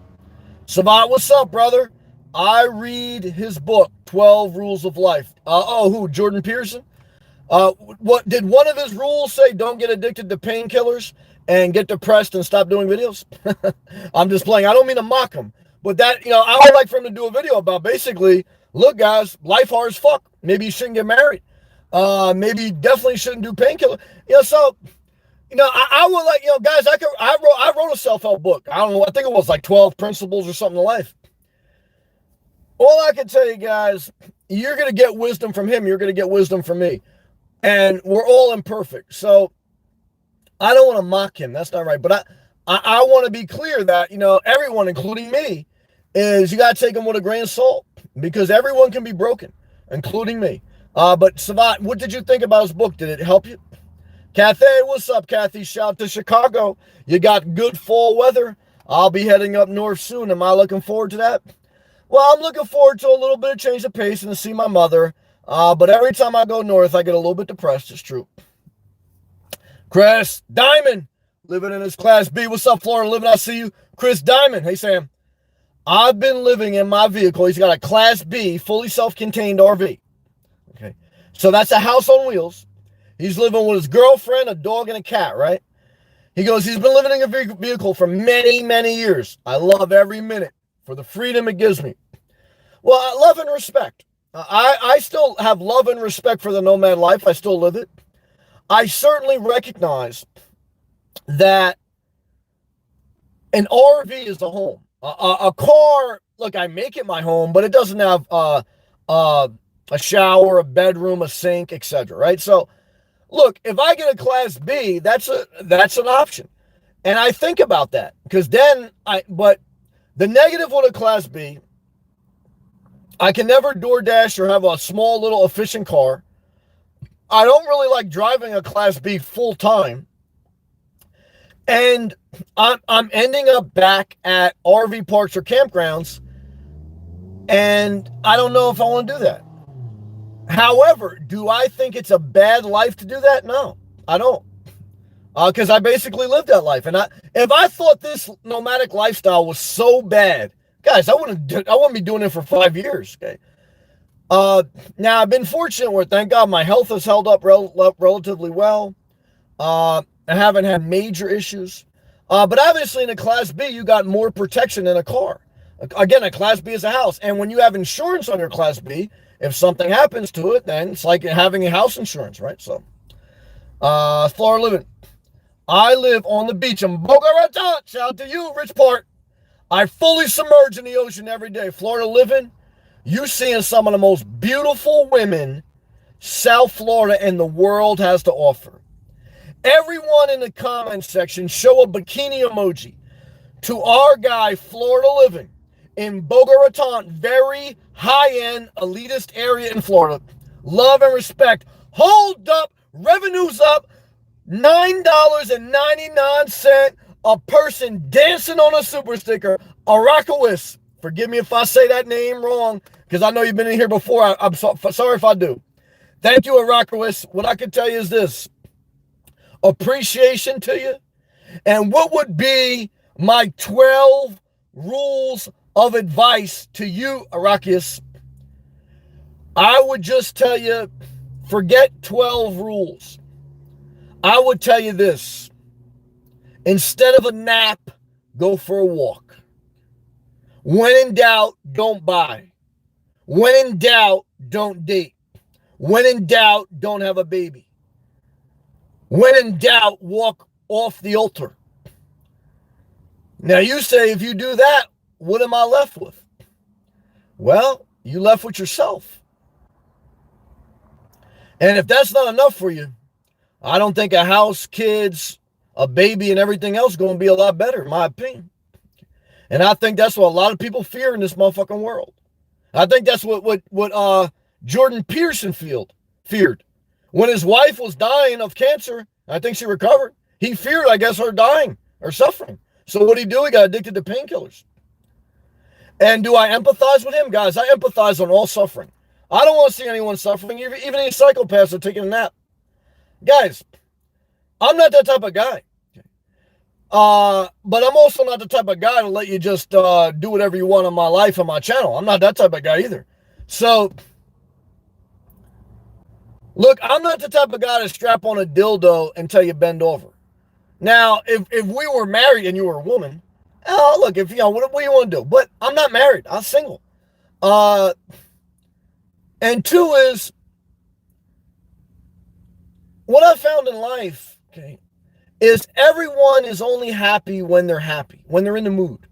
Speaker 1: Sabat, what's up, brother? I read his book, 12 Rules of Life. Who? Jordan Peterson? What did one of his rules say? Don't get addicted to painkillers and get depressed and stop doing videos? I'm just playing. I don't mean to mock him, but that, I would like for him to do a video about basically, look, guys, life hard as fuck. Maybe you shouldn't get married. Maybe you definitely shouldn't do painkillers. So, I would like, guys, I wrote a self-help book. I don't know. I think it was like 12 principles or something to life. All I can tell you guys, you're going to get wisdom from him. You're going to get wisdom from me. And we're all imperfect. So I don't want to mock him. That's not right. But I want to be clear that, everyone, including me, is you got to take him with a grain of salt because everyone can be broken, including me. But Savat, what did you think about his book? Did it help you? Kathy, what's up, Kathy? Shout to Chicago. You got good fall weather. I'll be heading up north soon. Am I looking forward to that? Well, I'm looking forward to a little bit of change of pace and to see my mother. But every time I go north, I get a little bit depressed. It's true. Chris Diamond, living in his Class B. What's up, Florida Living? I see you. Chris Diamond. Hey, Sam. I've been living in my vehicle. He's got a Class B, fully self-contained RV. Okay. So that's a house on wheels. He's living with his girlfriend, a dog, and a cat, right? He goes, he's been living in a vehicle for many, many years. I love every minute for the freedom it gives me. Well, I love and respect. I still have love and respect for the nomad life. I still live it. I certainly recognize that an RV is a home. A car, look, I make it my home, but it doesn't have a shower, a bedroom, a sink, etc. Right? So, look, if I get a Class B, that's an option, and I think about that because but the negative with a Class B, I can never DoorDash or have a small little efficient car. I don't really like driving a Class B full time. And I'm ending up back at RV parks or campgrounds, and I don't know if I want to do that. However, do I think it's a bad life to do that? No, I don't. Because I basically lived that life. And if I thought this nomadic lifestyle was so bad, guys, I wouldn't be doing it for 5 years, okay? Now, I've been fortunate where, thank God, my health has held up relatively well. I haven't had major issues. But obviously in a Class B, you got more protection than a car. Again, a Class B is a house. And when you have insurance on your Class B, if something happens to it, then it's like having a house insurance, right? So, Florida Living. I live on the beach in Boca Raton. Shout out to you, Rich Park. I fully submerge in the ocean every day. Florida Living. You seeing some of the most beautiful women South Florida and the world has to offer. Everyone in the comment section show a bikini emoji to our guy, Florida Living, in Boca Raton, very high-end, elitist area in Florida. Love and respect. Hold up. Revenues up. $9.99 a person dancing on a super sticker. Arakowis. Forgive me if I say that name wrong, because I know you've been in here before. I'm sorry if I do. Thank you, Arakowis. What I can tell you is this. Appreciation to you. And what would be my 12 rules of advice to you, Arakius? I would just tell you, forget 12 rules. I would tell you this. Instead of a nap, go for a walk. When in doubt, don't buy. When in doubt, don't date. When in doubt, don't have a baby. When in doubt, walk off the altar. Now you say, if you do that, what am I left with? Well, you left with yourself. And if that's not enough for you, I don't think a house, kids, a baby, and everything else is going to be a lot better, in my opinion. And I think that's what a lot of people fear in this motherfucking world. I think that's what Jordan Peterson feared. When his wife was dying of cancer, I think she recovered. He feared, I guess, her dying or suffering. So what did he do? He got addicted to painkillers. And do I empathize with him? Guys, I empathize on all suffering. I don't want to see anyone suffering, even any psychopaths are taking a nap. Guys, I'm not that type of guy. But I'm also not the type of guy to let you just do whatever you want on my life and my channel. I'm not that type of guy either. So, look, I'm not the type of guy to strap on a dildo and tell you bend over. Now, if we were married and you were a woman, look, if what do you want to do? But I'm not married. I'm single. And two is, what I found in life, okay, is everyone is only happy when they're happy, when they're in the mood.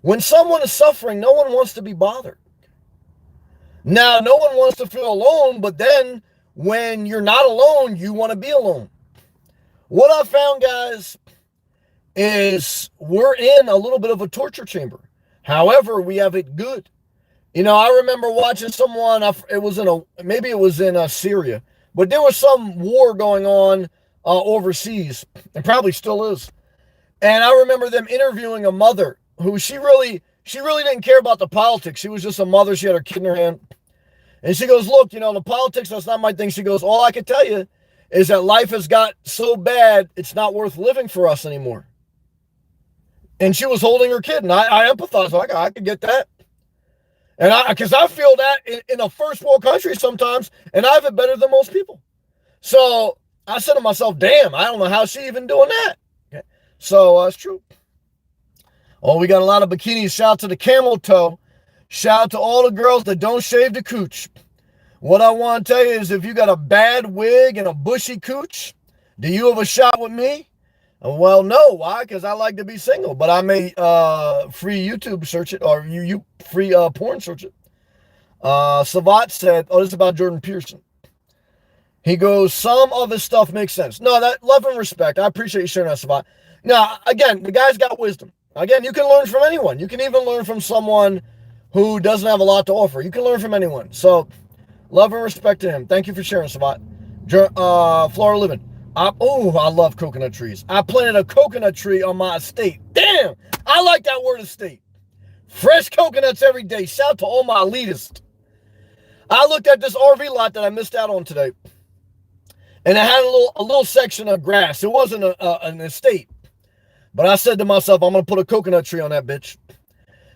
Speaker 1: When someone is suffering, no one wants to be bothered. Now, no one wants to feel alone, but then when you're not alone, you want to be alone. What I found, guys, is we're in a little bit of a torture chamber. However, we have it good. You know, I remember watching someone, maybe it was in Syria, but there was some war going on overseas, and probably still is. And I remember them interviewing a mother who she really didn't care about the politics. She was just a mother. She had her kid in her hand. And she goes, look, you know, the politics, that's not my thing. She goes, all I can tell you is that life has got so bad, it's not worth living for us anymore. And she was holding her kid, and I empathize. I could get that. And because I feel that in a first world country sometimes, and I have it better than most people. So I said to myself, damn, I don't know how she even doing that. Okay. So it's true. Oh, we got a lot of bikinis. Shout out to the camel toe. Shout out to all the girls that don't shave the cooch. What I want to tell you is if you got a bad wig and a bushy cooch, do you have a shot with me? Well, no. Why? Because I like to be single, but I may free YouTube search it, or you free porn search it. Savat said, oh, this is about Jordan Peterson. He goes, some of his stuff makes sense. No, that love and respect. I appreciate you sharing that, Savat. Now, again, the guy's got wisdom. Again, you can learn from anyone. You can even learn from someone who doesn't have a lot to offer. You can learn from anyone. So, love and respect to him. Thank you for sharing, Savat. Florida living. I love coconut trees. I planted a coconut tree on my estate. Damn, I like that word estate. Fresh coconuts every day. Shout out to all my elitists. I looked at this RV lot that I missed out on today, and it had a little section of grass. It wasn't an estate, but I said to myself, I'm gonna put a coconut tree on that bitch.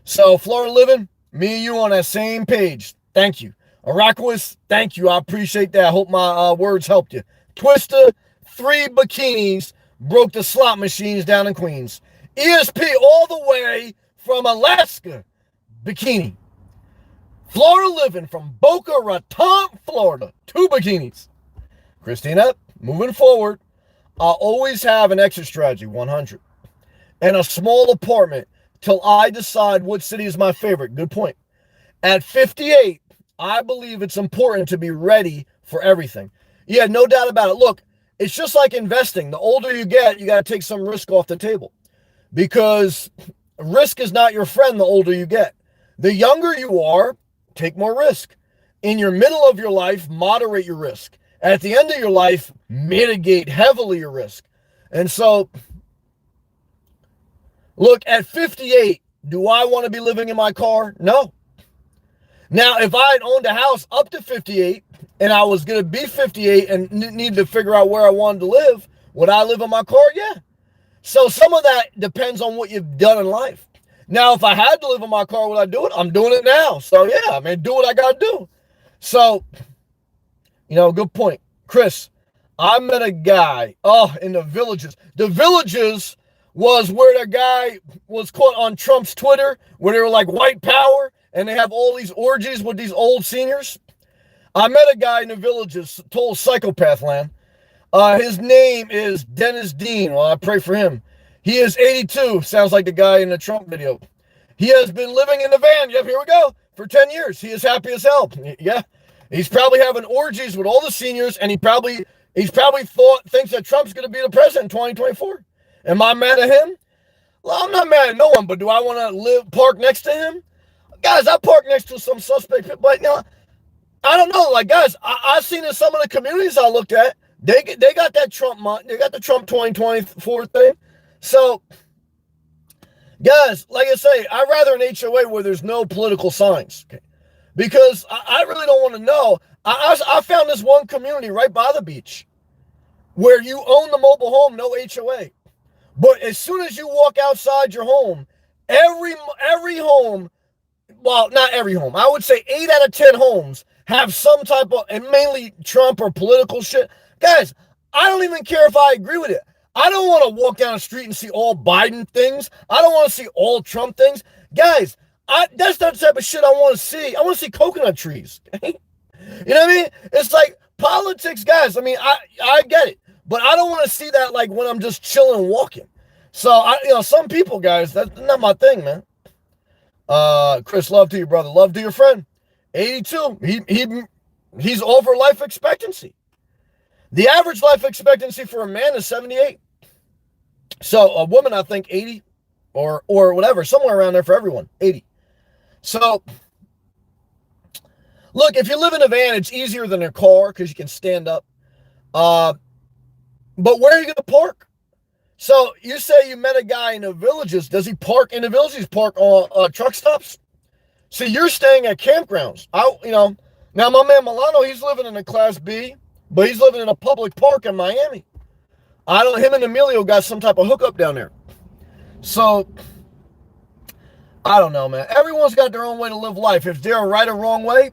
Speaker 1: So Florida living, me and you on that same page. Thank you. Araquis, thank you. I appreciate that. I hope my words helped you. Twister, 3 bikinis broke the slot machines down in Queens. ESP all the way from Alaska. Bikini. Florida living from Boca Raton, Florida. 2 bikinis. Christina, moving forward, I'll always have an exit strategy, 100. And a small apartment till I decide what city is my favorite. Good point. At 58, I believe it's important to be ready for everything. Yeah, no doubt about it. Look, it's just like investing. The older you get, you got to take some risk off the table, because risk is not your friend the older you get. The younger you are, take more risk. In your middle of your life, moderate your risk. At the end of your life, mitigate heavily your risk. And so, look, at 58, do I want to be living in my car? No. Now, if I had owned a house up to 58 and I was going to be 58 and needed to figure out where I wanted to live, would I live in my car? Yeah. So some of that depends on what you've done in life. Now, if I had to live in my car, would I do it? I'm doing it now. So, yeah, I mean, do what I got to do. So, you know, good point. Chris, I met a guy, in the Villages. The Villages was where the guy was caught on Trump's Twitter, where they were like white power, and they have all these orgies with these old seniors. I met a guy in the Villages, total psychopath land. His name is Dennis Dean. Well, I pray for him. He is 82. Sounds like the guy in the Trump video. He has been living in the van. Yep, here we go. For 10 years. He is happy as hell. Yeah. He's probably having orgies with all the seniors, and he's probably thinks that Trump's going to be the president in 2024. Am I mad at him? Well, I'm not mad at no one, but do I want to park next to him? Guys, I park next to some suspect, but you know, I don't know. Like, guys, I've seen in some of the communities I looked at, they got that Trump month, they got the Trump 2024 thing. So, guys, like I say, I'd rather an HOA where there's no political signs, okay? Because I really don't want to know. I found this one community right by the beach where you own the mobile home, no HOA. But as soon as you walk outside your home, every home, well, not every home, I would say 8 out of 10 homes have some type of, and mainly Trump or political shit. Guys, I don't even care if I agree with it. I don't want to walk down the street and see all Biden things. I don't want to see all Trump things. Guys, that's not the type of shit I want to see. I want to see coconut trees. You know what I mean? It's like politics, guys. I mean, I get it, but I don't want to see that like when I'm just chilling walking. So some people, guys, that's not my thing, man. Chris, love to you, brother. Love to your friend. 82. He's over life expectancy. The average life expectancy for a man is 78. So a woman, I think 80 or whatever, somewhere around there for everyone, 80. So look, if you live in a van, it's easier than a car because you can stand up. But where are you going to park? So you say you met a guy in the villages. Does he park in the villages? Does he park on truck stops? See, you're staying at campgrounds. Now my man Milano, he's living in a Class B, but he's living in a public park in Miami. Him and Emilio got some type of hookup down there. So, I don't know, man. Everyone's got their own way to live life. If they're right or wrong way,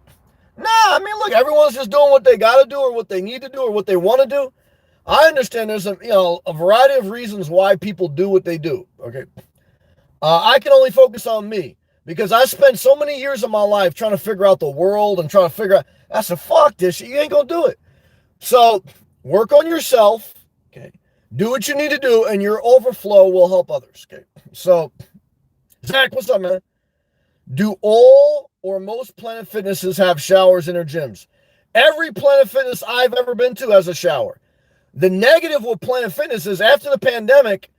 Speaker 1: look, everyone's just doing what they got to do or what they need to do or what they want to do. I understand there's a variety of reasons why people do what they do, okay? I can only focus on me because I spent so many years of my life trying to figure out the world and trying to figure out, I said, fuck this shit, you ain't gonna do it. So, work on yourself, okay? Do what you need to do and your overflow will help others, okay? So, Zach, what's up, man? Do all or most Planet Fitnesses have showers in their gyms? Every Planet Fitness I've ever been to has a shower. The negative with Planet Fitness is after the pandemic,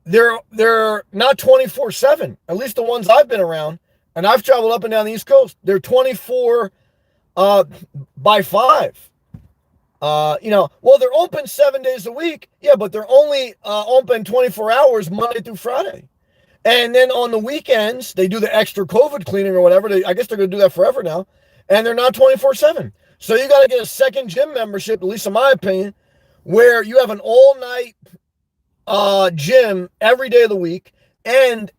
Speaker 1: they're not 24/7. At least the ones I've been around, and I've traveled up and down the East Coast. They're 24 by 5. They're open 7 days a week. Yeah, but they're only open 24 hours Monday through Friday. And then on the weekends, they do the extra COVID cleaning or whatever. I guess they're going to do that forever now. And they're not 24/7. So you got to get a second gym membership, at least in my opinion, where you have an all-night gym every day of the week. And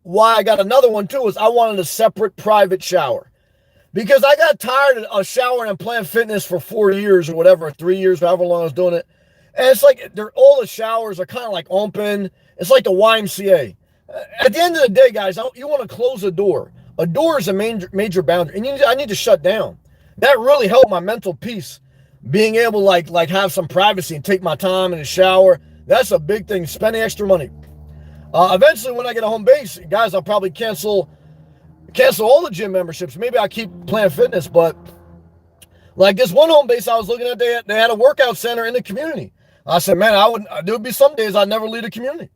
Speaker 1: why I got another one, too, is I wanted a separate private shower. Because I got tired of showering and Planet Fitness for 4 years or whatever, 3 years, however long I was doing it. And it's like all the showers are kind of like open. It's like the YMCA. At the end of the day, guys, you want to close a door. A door is a major boundary, and I need to shut down. That really helped my mental peace, being able to like have some privacy and take my time in the shower. That's a big thing. Spending extra money. Eventually, when I get a home base, guys, I'll probably cancel all the gym memberships. Maybe I'll keep Planet Fitness, but like this one home base I was looking at, they had a workout center in the community. I said, man, there would be some days I'd never leave the community.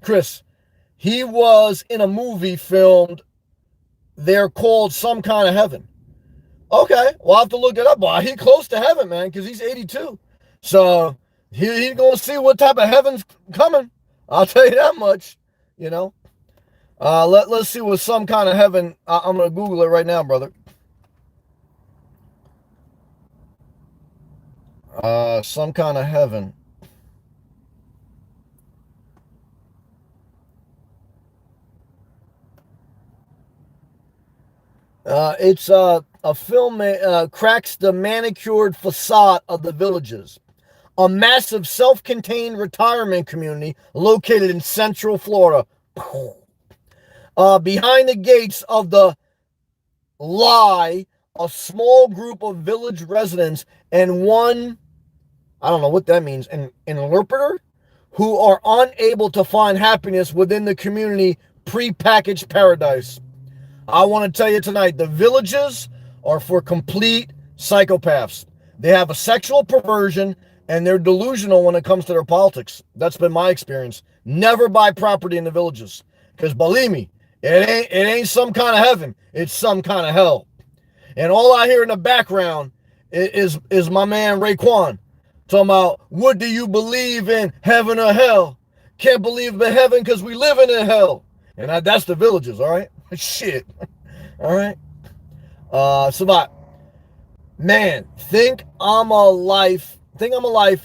Speaker 1: Chris, he was in a movie filmed there called Some Kind of Heaven. Okay, well, I'll have to look it up. Well, he's close to heaven, man, because he's 82. So he's going to see what type of heaven's coming. I'll tell you that much, Let's see what Some Kind of Heaven, I'm going to Google it right now, brother. Some Kind of Heaven. It's a film cracks the manicured facade of the villages. A massive self-contained retirement community located in Central Florida. Behind the gates of the lie a small group of village residents and one, I don't know what that means, an interpreter, who are unable to find happiness within the community pre-packaged paradise. I want to tell you tonight, the villages are for complete psychopaths. They have a sexual perversion and they're delusional when it comes to their politics. That's been my experience. Never buy property in the villages. Because believe me, it ain't some kind of heaven. It's some kind of hell. And all I hear in the background is my man Raekwon talking about, what do you believe in, heaven or hell? Can't believe in heaven because we live in hell. And that's the villages, all right? Shit. All right? Savat. Man, think I'm a life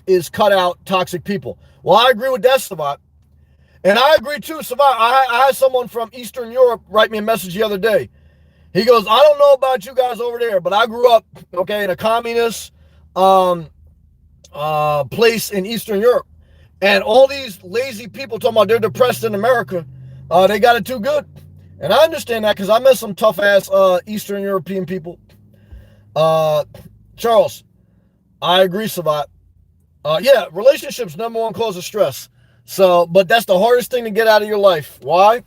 Speaker 1: is cut out toxic people. Well, I agree with that, Savat. And I agree too, Savat. I had someone from Eastern Europe write me a message the other day. He goes, I don't know about you guys over there, but I grew up, in a communist place in Eastern Europe. And all these lazy people talking about they're depressed in America, they got it too good. And I understand that because I met some tough-ass Eastern European people. Charles, I agree, Savat. Yeah, relationships, number one cause of stress. So, but that's the hardest thing to get out of your life. Why?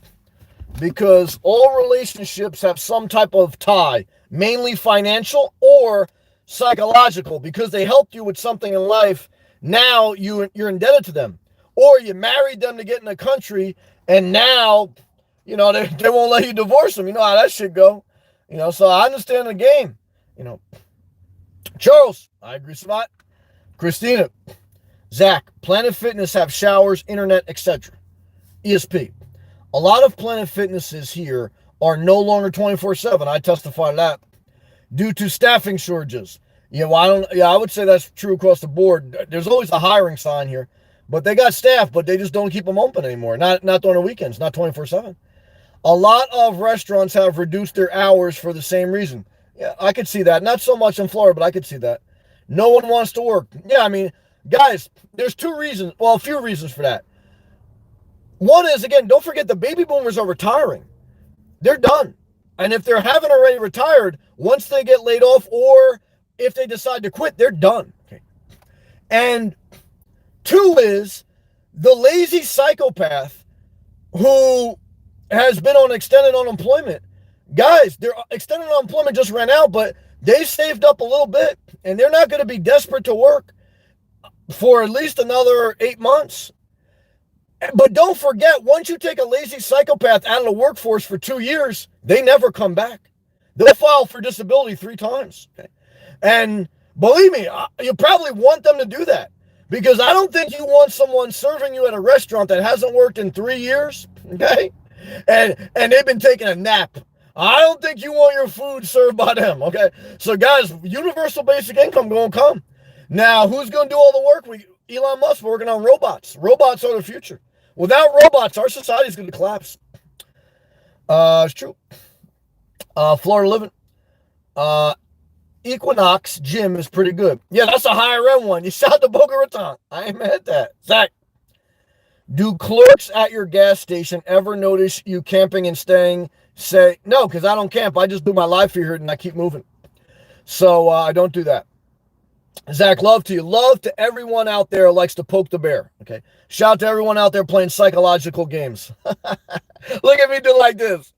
Speaker 1: because all relationships have some type of tie, mainly financial or psychological, because they helped you with something in life. Now you're indebted to them, or you married them to get in the country, and now, they won't let you divorce them. You know how that shit go. So I understand the game. Charles, I agree, Spot. Christina, Zach, Planet Fitness have showers, internet, etc. ESP. A lot of Planet Fitnesses here are no longer 24/7. I testify to that due to staffing shortages. I would say that's true across the board. There's always a hiring sign here, but they got staff, but they just don't keep them open anymore. Not during the weekends, not 24/7. A lot of restaurants have reduced their hours for the same reason. Yeah, I could see that. Not so much in Florida, but I could see that. No one wants to work. Yeah, I mean, guys, there's a few reasons for that. One is, again, don't forget the baby boomers are retiring. They're done. And if they haven't already retired, once they get laid off or if they decide to quit, they're done. Okay. And two is the lazy psychopath who has been on extended unemployment. Guys, their extended unemployment just ran out, but they saved up a little bit, and they're not going to be desperate to work for at least another 8 months. But don't forget, once you take a lazy psychopath out of the workforce for 2 years, they never come back. They'll file for disability 3 times. Okay? And believe me, you probably want them to do that, because I don't think you want someone serving you at a restaurant that hasn't worked in 3 years, okay? And they've been taking a nap. I don't think you want your food served by them, okay? So guys, universal basic income going to come. Now, who's going to do all the work? Elon Musk working on robots. Robots are the future. Without robots, our society is going to collapse. It's true. Florida living. Equinox Gym is pretty good. Yeah, that's a higher end one. You shout to Boca Raton. I ain't mad at that. Zach, do clerks at your gas station ever notice you camping and staying? Say, no, because I don't camp. I just do my life here and I keep moving. So I don't do that. Zach, love to you. Love to everyone out there who likes to poke the bear. Okay. Shout out to everyone out there playing psychological games. Look at me do like this.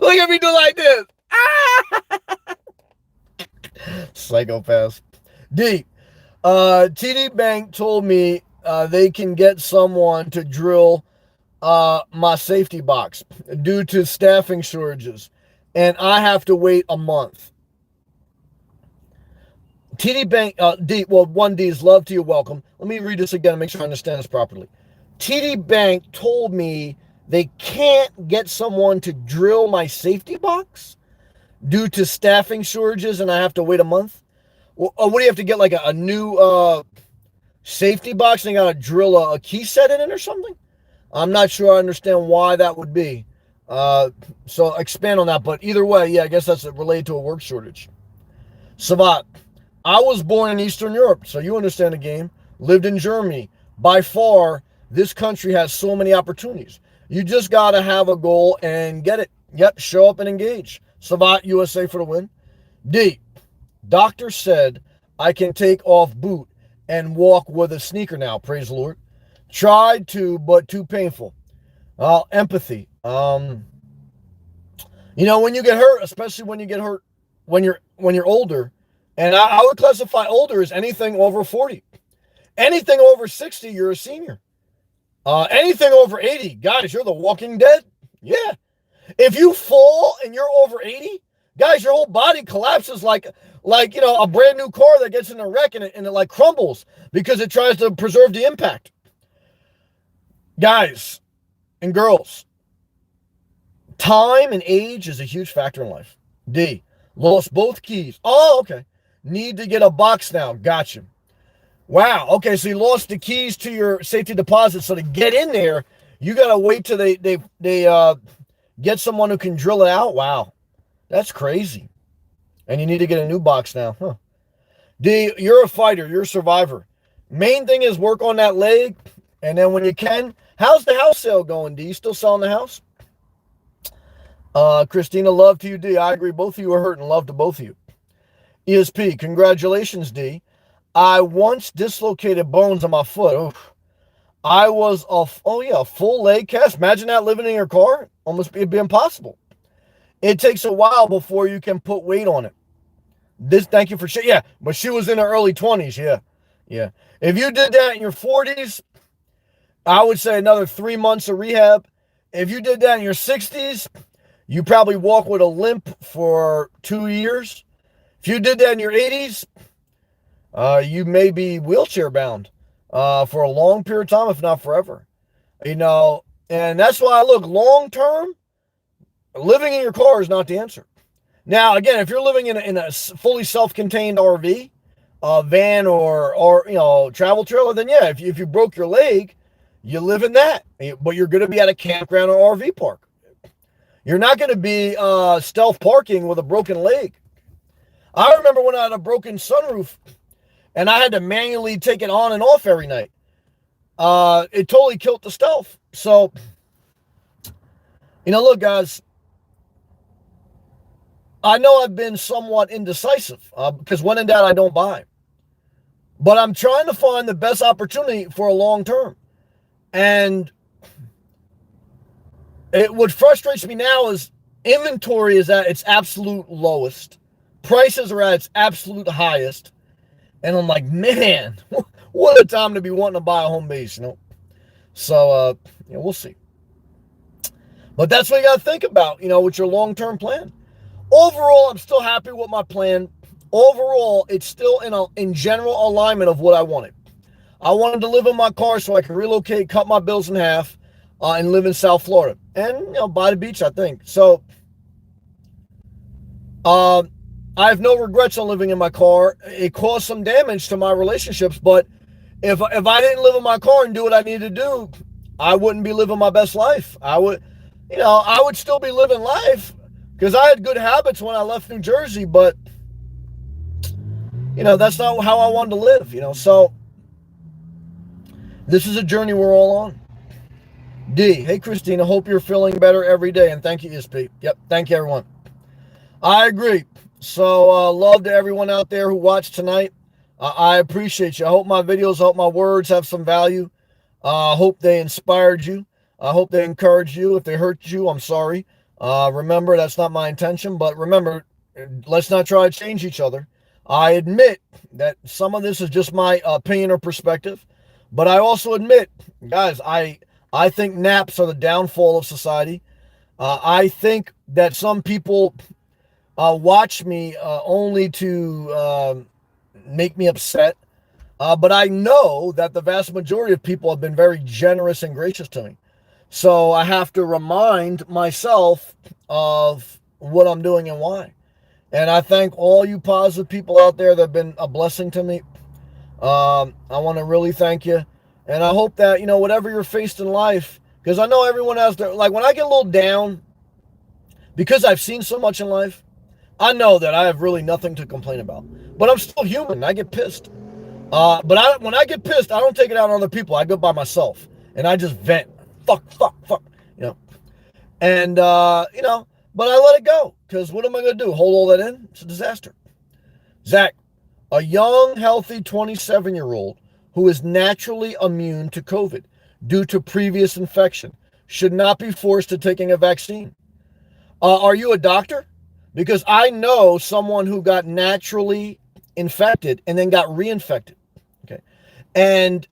Speaker 1: Look at me do like this. Psychopaths. D. TD Bank told me they can get someone to drill my safety box due to staffing shortages, and I have to wait a month. TD Bank, D, well, 1D is love to you, welcome. Let me read this again and make sure I understand this properly. TD Bank told me they can't get someone to drill my safety box due to staffing shortages, and I have to wait a month. Well, what do you have to get, like a new safety box, and you got to drill a key set in it or something? I'm not sure I understand why that would be. So expand on that. But either way, yeah, I guess that's related to a work shortage. Savat, I was born in Eastern Europe, so you understand the game. Lived in Germany. By far, this country has so many opportunities. You just got to have a goal and get it. Yep, show up and engage. Savat, USA for the win. D, doctor said I can take off boot and walk with a sneaker now. Praise the Lord. Tried to, but too painful. Empathy. When you get hurt, especially when you get hurt when you're older, and I would classify older as anything over 40. Anything over 60, you're a senior. Anything over 80, guys, you're the Walking Dead. Yeah. If you fall and you're over 80, guys, your whole body collapses like a brand new car that gets in a wreck and it like crumbles because it tries to preserve the impact. Guys and girls, time and age is a huge factor in life. D, lost both keys. Oh, okay. Need to get a box now. Gotcha. Wow. Okay, so you lost the keys to your safety deposit. So to get in there, you got to wait till they get someone who can drill it out. Wow. That's crazy. And you need to get a new box now. Huh. D, you're a fighter. You're a survivor. Main thing is work on that leg. And then when you can, how's the house sale going, D? You still selling the house? Christina, love to you, D. I agree. Both of you are hurting. Love to both of you. ESP, congratulations, D. I once dislocated bones on my foot. Oof. I was a full leg cast. Imagine that living in your car. It'd be impossible. It takes a while before you can put weight on it. Thank you for shit. Yeah, but she was in her early 20s. Yeah. Yeah. If you did that in your 40s, I would say another 3 months of rehab. If you did that in your 60s, you probably walk with a limp for 2 years. If you did that in your 80s, you may be wheelchair bound for a long period of time, if not forever. You know, and that's why I look long term. Living in your car is not the answer. Now, again, if you're living in a fully self-contained RV, van, or travel trailer, then yeah, if you broke your leg, you live in that. But you're going to be at a campground or RV park. You're not going to be stealth parking with a broken leg. I remember when I had a broken sunroof and I had to manually take it on and off every night. It totally killed the stealth. So, look, guys, I know I've been somewhat indecisive because when in doubt, I don't buy. But I'm trying to find the best opportunity for a long term. And what frustrates me now is inventory is at its absolute lowest. Prices are at its absolute highest. And I'm like, man, what a time to be wanting to buy a home base, So, we'll see. But that's what you got to think about, with your long-term plan. Overall, I'm still happy with my plan. Overall, it's still in general alignment of what I wanted. I wanted to live in my car so I could relocate, cut my bills in half, and live in South Florida. And, by the beach, I think. So, I have no regrets on living in my car. It caused some damage to my relationships, but if I didn't live in my car and do what I needed to do, I wouldn't be living my best life. I would still be living life because I had good habits when I left New Jersey, but, that's not how I wanted to live, So this is a journey we're all on. D, hey, Christina, hope you're feeling better every day, and thank you, ESP. Yep, thank you, everyone. I agree. So love to everyone out there who watched tonight. I appreciate you. I hope my videos, I hope my words have some value. I hope they inspired you. I hope they encouraged you. If they hurt you, I'm sorry. Remember, that's not my intention. But remember, let's not try to change each other. I admit that some of this is just my opinion or perspective. But I also admit, guys, I think naps are the downfall of society. I think that some people watch me only to make me upset. But I know that the vast majority of people have been very generous and gracious to me. So I have to remind myself of what I'm doing and why. And I thank all you positive people out there that have been a blessing to me. I want to really thank you. And I hope that, whatever you're faced in life, because I know everyone has their, like when I get a little down, because I've seen so much in life, I know that I have really nothing to complain about. But I'm still human. I get pissed. But when I get pissed, I don't take it out on other people. I go by myself. And I just vent. Fuck. And, but I let it go. Because what am I going to do? Hold all that in? It's a disaster. Zach, a young, healthy 27-year-old who is naturally immune to COVID due to previous infection should not be forced to taking a vaccine. Are you a doctor? Because I know someone who got naturally infected and then got reinfected. Okay. And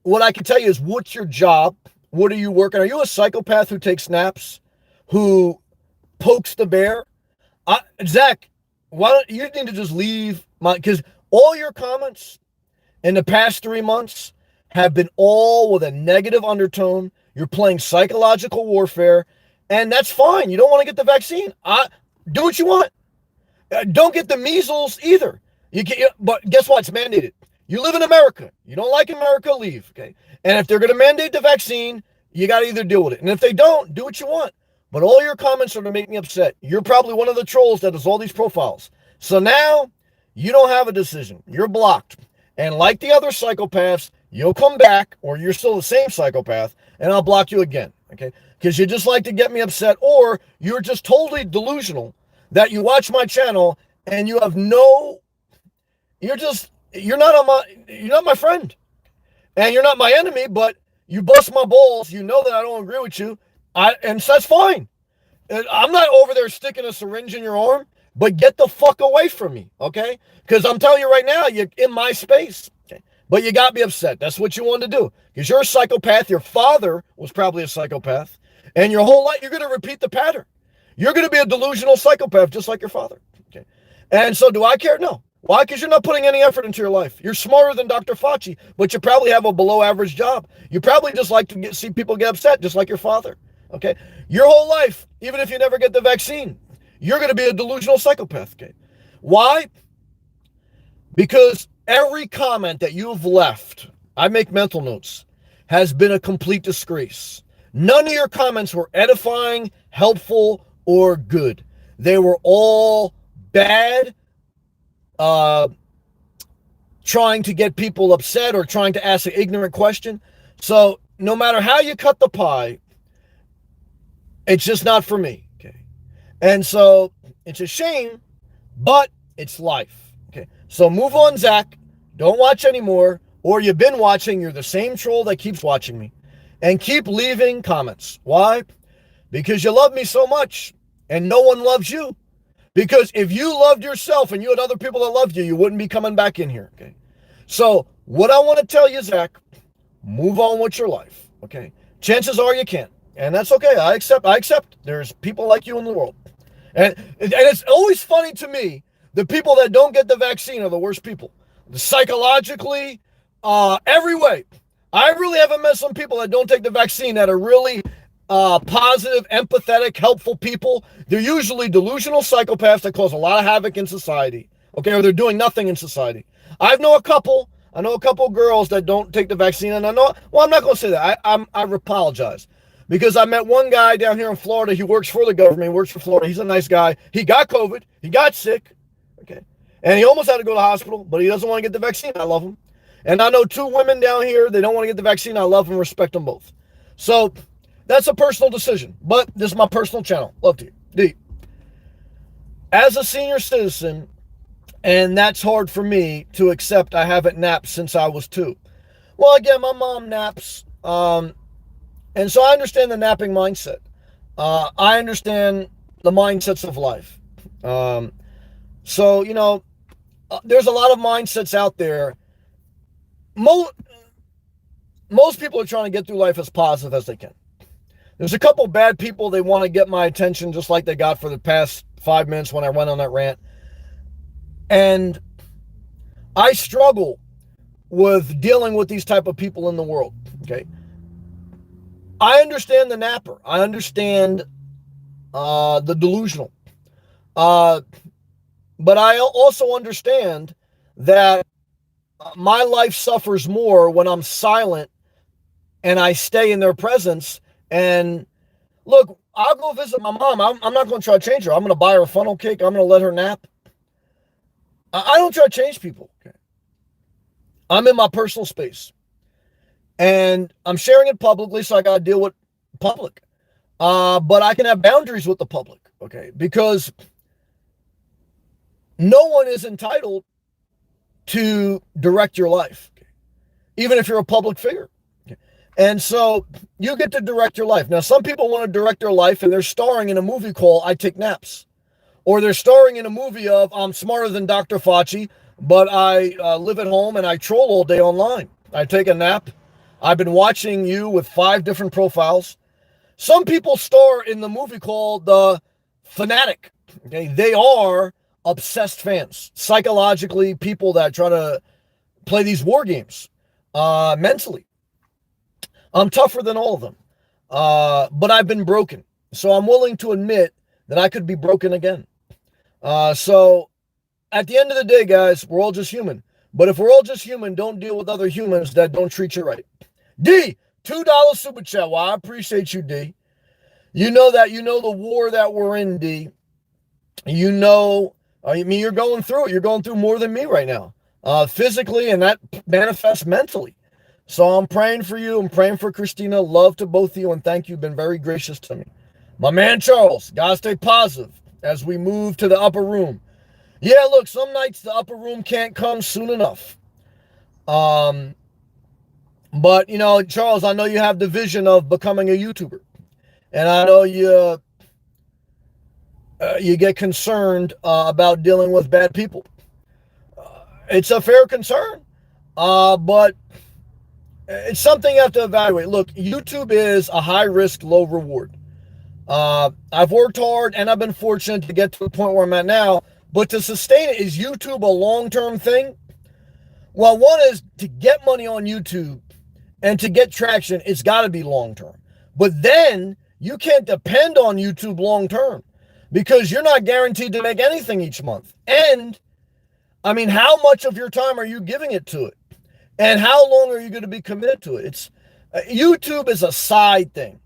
Speaker 1: what I can tell you is, what's your job? What are you working? Are you a psychopath who takes naps? Who pokes the bear? Zach, why don't you need to just leave because all your comments in the past 3 months have been all with a negative undertone. You're playing psychological warfare, and that's fine. You don't want to get the vaccine. Do what you want. Don't get the measles either. But guess what? It's mandated. You live in America. You don't like America, leave. Okay. And if they're going to mandate the vaccine, you got to either deal with it. And if they don't, do what you want. But all your comments are to make me upset. You're probably one of the trolls that does all these profiles. So now you don't have a decision. You're blocked. And like the other psychopaths, you'll come back, or you're still the same psychopath, and I'll block you again. Okay. Because you just like to get me upset, or you're just totally delusional that you watch my channel and you have you're not my friend. And you're not my enemy, but you bust my balls. You know that I don't agree with you. And so that's fine. I'm not over there sticking a syringe in your arm, but get the fuck away from me, okay? Because I'm telling you right now, you're in my space. Okay? But you got me upset. That's what you wanted to do. Because you're a psychopath. Your father was probably a psychopath. And your whole life, you're going to repeat the pattern. You're going to be a delusional psychopath just like your father. Okay. And so do I care? No. Why? Because you're not putting any effort into your life. You're smarter than Dr. Fauci, but you probably have a below average job. You probably just like to see people get upset, just like your father. Okay. Your whole life, even if you never get the vaccine, you're going to be a delusional psychopath. Okay. Why? Because every comment that you've left, I make mental notes, has been a complete disgrace. None of your comments were edifying, helpful, or good. They were all bad, trying to get people upset or trying to ask an ignorant question. So no matter how you cut the pie, it's just not for me. Okay. And so it's a shame, but it's life. Okay. So move on, Zach. Don't watch anymore. Or you've been watching. You're the same troll that keeps watching me. And keep leaving comments. Why? Because you love me so much and no one loves you. Because if you loved yourself and you had other people that loved you, you wouldn't be coming back in here. Okay. So what I want to tell you, Zach, move on with your life. Okay. Chances are you can't. And that's okay. I accept. There's people like you in the world. And it's always funny to me, the people that don't get the vaccine are the worst people. Psychologically, every way. I really haven't met some people that don't take the vaccine that are really positive, empathetic, helpful people. They're usually delusional psychopaths that cause a lot of havoc in society. Okay, or they're doing nothing in society. I know a couple girls that don't take the vaccine, and I'm not going to say that. I apologize. Because I met one guy down here in Florida. He works for the government. He works for Florida. He's a nice guy. He got COVID. He got sick. Okay. And he almost had to go to the hospital, but he doesn't want to get the vaccine. I love him. And I know 2 women down here. They don't want to get the vaccine. I love and respect them both. So that's a personal decision. But this is my personal channel. Love to you. D. As a senior citizen, and that's hard for me to accept, I haven't napped since I was 2. Well, again, my mom naps. And so I understand the napping mindset. I understand the mindsets of life. So, there's a lot of mindsets out there. Most people are trying to get through life as positive as they can. There's a couple bad people, they want to get my attention just like they got for the past 5 minutes when I went on that rant. And I struggle with dealing with these type of people in the world, okay? I understand the napper. I understand the delusional. But I also understand that my life suffers more when I'm silent and I stay in their presence. And look, I'll go visit my mom. I'm not going to try to change her. I'm going to buy her a funnel cake. I'm going to let her nap. I don't try to change people. Okay. I'm in my personal space. And I'm sharing it publicly, so I got to deal with public. But I can have boundaries with the public, okay? Because no one is entitled to direct your life, okay? Even if you're a public figure. Okay? And so you get to direct your life. Now, some people want to direct their life, and they're starring in a movie called I Take Naps. Or they're starring in a movie of I'm smarter than Dr. Fauci, but I live at home and I troll all day online. I take a nap. I've been watching you with 5 different profiles. Some people star in the movie called The Fanatic. Okay, they are obsessed fans. Psychologically, people that try to play these war games mentally. I'm tougher than all of them. But I've been broken. So I'm willing to admit that I could be broken again. So at the end of the day, guys, we're all just human. But if we're all just human, don't deal with other humans that don't treat you right. D, $2 super chat. Well, I appreciate you, D. You know the war that we're in, D. You're going through it. You're going through more than me right now, physically, and that manifests mentally. So I'm praying for you. I'm praying for Christina. Love to both of you, and thank you. You've been very gracious to me. My man Charles, gotta stay positive as we move to the upper room. Yeah, look, some nights the upper room can't come soon enough. But, Charles, I know you have the vision of becoming a YouTuber. And I know you get concerned about dealing with bad people. It's a fair concern, but it's something you have to evaluate. Look, YouTube is a high risk, low reward. I've worked hard and I've been fortunate to get to the point where I'm at now. But to sustain it, is YouTube a long-term thing? Well, one is to get money on YouTube and to get traction, it's got to be long-term. But then you can't depend on YouTube long-term because you're not guaranteed to make anything each month. And, I mean, how much of your time are you giving it to it? And how long are you going to be committed to it? YouTube is a side thing.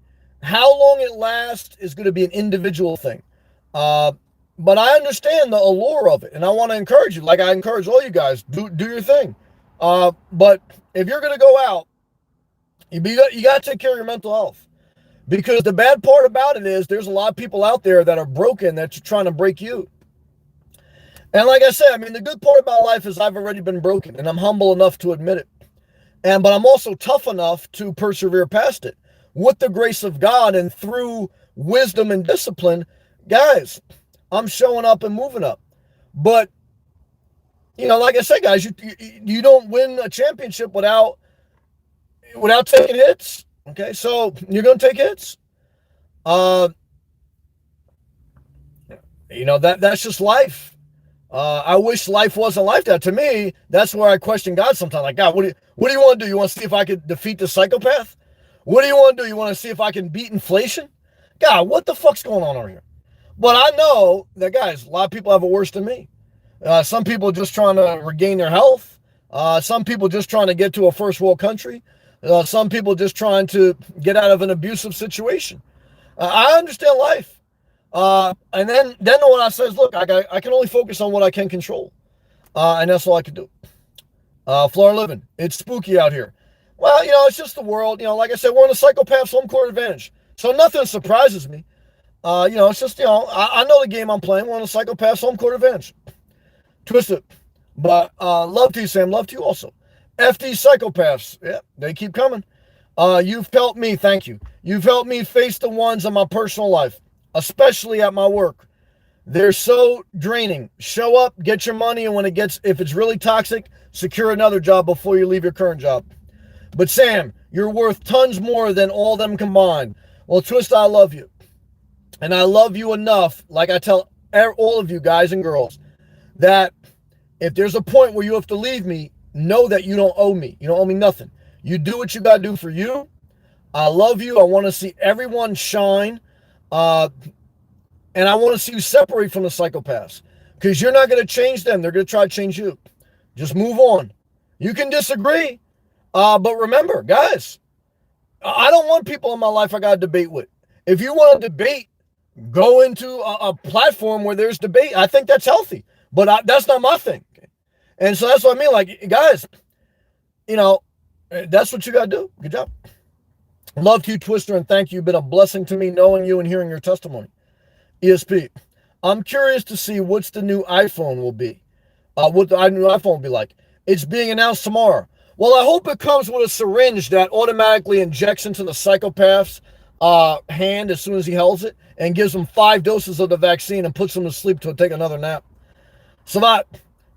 Speaker 1: How long it lasts is going to be an individual thing. But I understand the allure of it, and I want to encourage you. Like I encourage all you guys, do your thing. But if you're going to go out, you got to take care of your mental health. Because the bad part about it is there's a lot of people out there that are broken that's trying to break you. And like I said, I mean, the good part about life is I've already been broken, and I'm humble enough to admit it. But I'm also tough enough to persevere past it. With the grace of God and through wisdom and discipline, guys, I'm showing up and moving up. But, like I said, guys, you don't win a championship without taking hits. Okay, so you're going to take hits. That's just life. I wish life wasn't like that. To me, that's where I question God sometimes. Like, God, what do you want to do? You want to see if I could defeat the psychopath? What do you want to do? You want to see if I can beat inflation? God, what the fuck's going on over here? But I know that, guys, a lot of people have it worse than me. Some people just trying to regain their health. Some people just trying to get to a first world country. Some people just trying to get out of an abusive situation. I understand life. And then what I say is, look, I can only focus on what I can control. And that's all I can do. Florida living. It's spooky out here. Well, it's just the world. Like I said, we're in a psychopath's home court advantage. So nothing surprises me. It's just, I know the game I'm playing. We're on a psychopath's home court advantage. Twisted. But love to you, Sam. Love to you also. FD psychopaths. Yeah, they keep coming. You've helped me. Thank you. You've helped me face the ones in my personal life, especially at my work. They're so draining. Show up, get your money, and if it's really toxic, secure another job before you leave your current job. But Sam, you're worth tons more than all them combined. Well, Twist, I love you. And I love you enough, like I tell all of you guys and girls, that if there's a point where you have to leave me, know that you don't owe me. You don't owe me nothing. You do what you got to do for you. I love you. I want to see everyone shine. And I want to see you separate from the psychopaths. Because you're not going to change them. They're going to try to change you. Just move on. You can disagree. But remember, guys, I don't want people in my life I got to debate with. If you want to debate, go into a platform where there's debate. I think that's healthy. But that's not my thing. And so that's what I mean. Like, guys, that's what you got to do. Good job. Love to you, Twister, and thank you. You've been a blessing to me knowing you and hearing your testimony. ESP, I'm curious to see what's the new iPhone will be. What the new iPhone will be like. It's being announced tomorrow. Well, I hope it comes with a syringe that automatically injects into the psychopath's hand as soon as he holds it and gives him 5 doses of the vaccine and puts him to sleep to take another nap. Savat,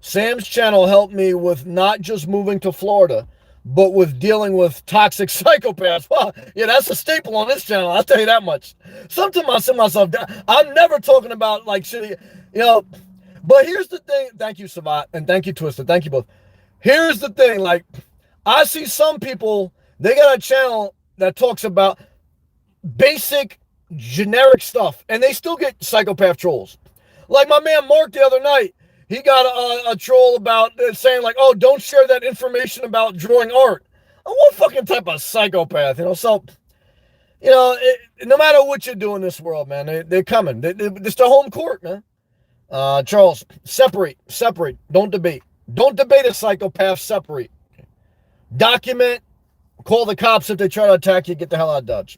Speaker 1: Sam's channel helped me with not just moving to Florida, but with dealing with toxic psychopaths. Well, yeah, that's a staple on this channel. I'll tell you that much. Sometimes I say myself, I'm never talking about like shitty, but here's the thing. Thank you, Savat, and thank you, Twister. Thank you both. Here's the thing. Like, I see some people, they got a channel that talks about basic, generic stuff, and they still get psychopath trolls. Like my man Mark the other night, he got a troll about saying like, oh, don't share that information about drawing art. What fucking type of psychopath, So, no matter what you do in this world, man, they're coming. It's the home court, man. Charles, separate. Don't debate. Don't debate a psychopath. Separate. Document. Call the cops if they try to attack you. Get the hell out of Dodge.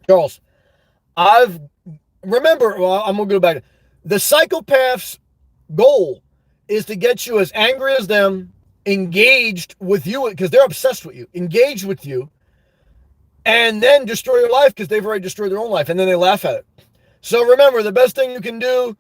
Speaker 1: Charles, I'm going to go back. The psychopath's goal is to get you as angry as them engaged with you because they're obsessed with you, engaged with you, and then destroy your life because they've already destroyed their own life, and then they laugh at it. So remember, the best thing you can do,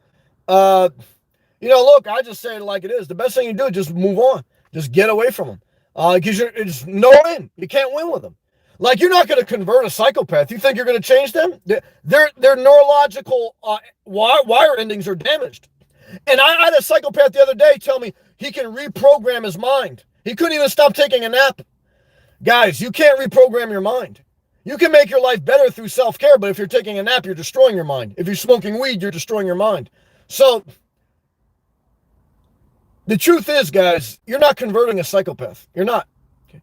Speaker 1: look, I just say it like it is. The best thing you do is just move on. Just get away from them. Because it's no win. You can't win with them. Like, you're not going to convert a psychopath. You think you're going to change them? Their neurological wire endings are damaged. And I had a psychopath the other day tell me he can reprogram his mind. He couldn't even stop taking a nap. Guys, you can't reprogram your mind. You can make your life better through self-care, but if you're taking a nap, you're destroying your mind. If you're smoking weed, you're destroying your mind. So, the truth is, guys, you're not converting a psychopath. You're not. Okay?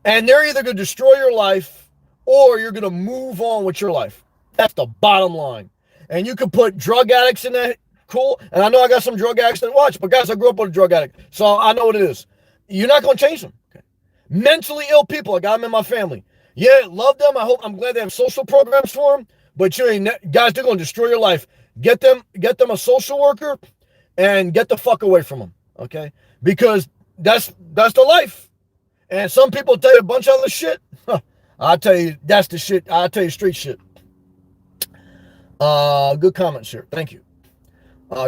Speaker 1: And they're either going to destroy your life or you're going to move on with your life. That's the bottom line. And you can put drug addicts in that. Cool. And I know I got some drug addicts that watch, but guys, I grew up with a drug addict, so I know what it is. You're not going to change them. Okay? Mentally ill people, I got them in my family. Yeah, love them. I'm glad they have social programs for them, but guys, they're going to destroy your life. Get them a social worker and get the fuck away from them. Okay? Because that's the life. And some people tell you a bunch of other shit. I'll tell you, that's the shit. I'll tell you straight shit. Good comments here. Thank you.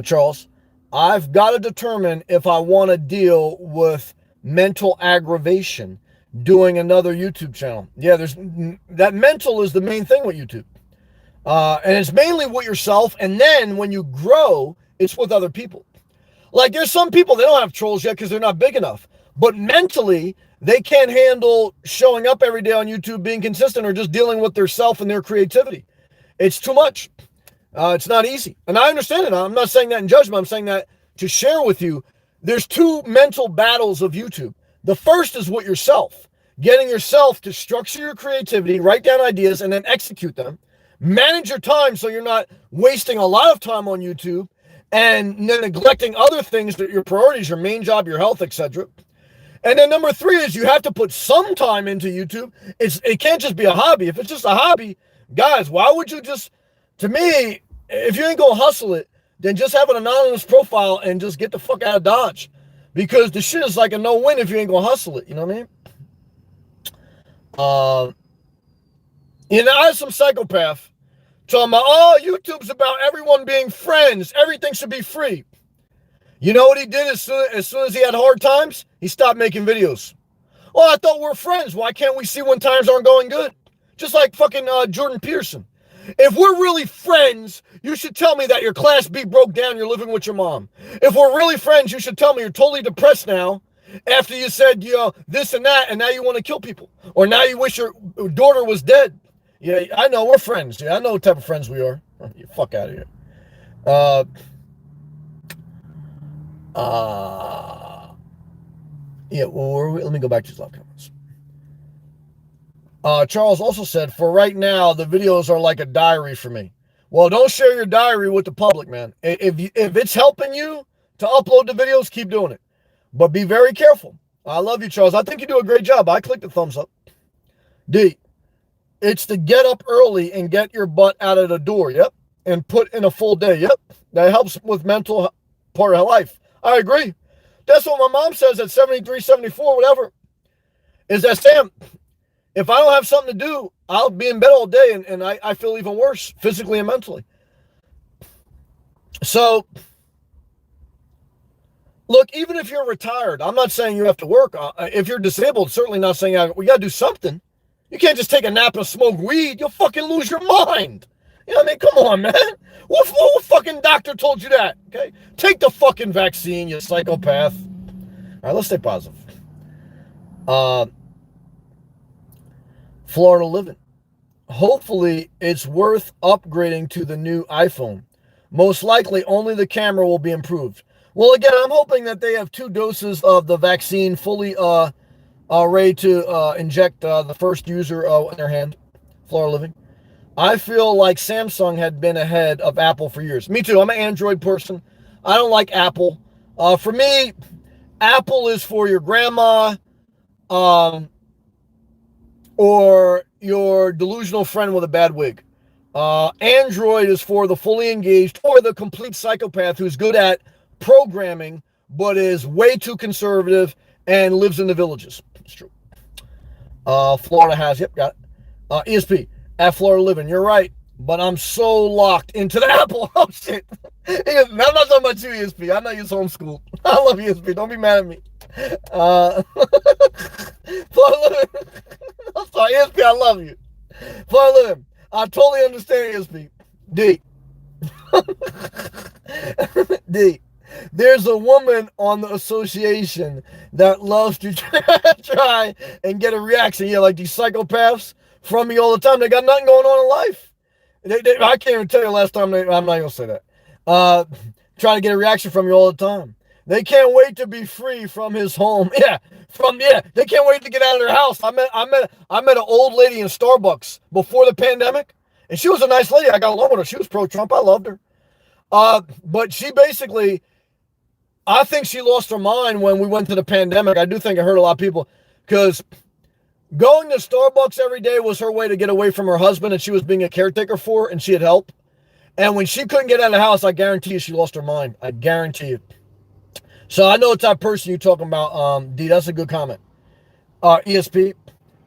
Speaker 1: Charles, I've got to determine if I want to deal with mental aggravation doing another YouTube channel. Yeah, that mental is the main thing with YouTube. And it's mainly with yourself. And then when you grow, it's with other people. Like, there's some people, they don't have trolls yet because they're not big enough. But mentally, they can't handle showing up every day on YouTube, being consistent, or just dealing with their self and their creativity. It's too much. It's not easy. And I understand it. I'm not saying that in judgment. I'm saying that to share with you. There's two mental battles of YouTube. The first is with yourself. Getting yourself to structure your creativity, write down ideas, and then execute them. Manage your time so you're not wasting a lot of time on YouTube and then neglecting other things, that your priorities, your main job, your health, etc. And then number 3 is you have to put some time into YouTube. It can't just be a hobby. If it's just a hobby, guys, why would you just, to me, if you ain't gonna hustle it, then just have an anonymous profile and just get the fuck out of Dodge. Because the shit is like a no-win if you ain't gonna hustle it. You know what I mean? I had some psychopath talking about, YouTube's about everyone being friends. Everything should be free. You know what he did as soon as he had hard times? He stopped making videos. Well, I thought we're friends. Why can't we see when times aren't going good? Just like fucking Jordan Peterson. If we're really friends, you should tell me that your Class B broke down, you're living with your mom. If we're really friends, you should tell me you're totally depressed now after you said, this and that, and now you want to kill people. Or now you wish your daughter was dead. Yeah, I know, we're friends. Yeah, I know what type of friends we are. You fuck out of here. Let me go back to his live comments. Charles also said, for right now, the videos are like a diary for me. Well, don't share your diary with the public, man. If it's helping you to upload the videos, keep doing it. But be very careful. I love you, Charles. I think you do a great job. I click the thumbs up. D, it's to get up early and get your butt out of the door. Yep. And put in a full day. Yep. That helps with mental part of life. I agree. That's what my mom says at 73, 74, whatever. Is that, Sam, if I don't have something to do, I'll be in bed all day and I feel even worse physically and mentally. So, look, even if you're retired, I'm not saying you have to work. If you're disabled, certainly not saying we got to do something. You can't just take a nap and smoke weed. You'll fucking lose your mind. You know what I mean? Come on, man. What fucking doctor told you that? Okay? Take the fucking vaccine, you psychopath. All right, let's stay positive. Florida living. Hopefully, it's worth upgrading to the new iPhone. Most likely, only the camera will be improved. Well, again, I'm hoping that they have 2 doses of the vaccine fully ready to inject the first user in their hand. Florida living. I feel like Samsung had been ahead of Apple for years. Me too. I'm an Android person. I don't like Apple. For me, Apple is for your grandma or your delusional friend with a bad wig. Android is for the fully engaged or the complete psychopath who's good at programming but is way too conservative and lives in the villages. It's true. Florida has, yep, got it. ESP, at Florida living, you're right, but I'm so locked into the Apple. Oh, shit. I'm not talking about you, ESP. I know you're homeschooled. I love ESP. Don't be mad at me. Florida living. I'm sorry, ESP, I love you. Florida living. I totally understand, ESP. D. D. There's a woman on the association that loves to try and get a reaction. Yeah, like these psychopaths from me all the time. They got nothing going on in life. I can't even tell you the last time I'm not going to say that. Try to get a reaction from you all the time. They can't wait to be free from his home. Yeah, they can't wait to get out of their house. I met an old lady in Starbucks before the pandemic, and she was a nice lady. I got along with her. She was pro-Trump. I loved her. But she basically, I think she lost her mind when we went to the pandemic. I do think it hurt a lot of people because going to Starbucks every day was her way to get away from her husband, and she was being a caretaker for, and she had help. And when she couldn't get out of the house, I guarantee you she lost her mind. I guarantee you. So I know it's that person you're talking about, D. That's a good comment. ESP,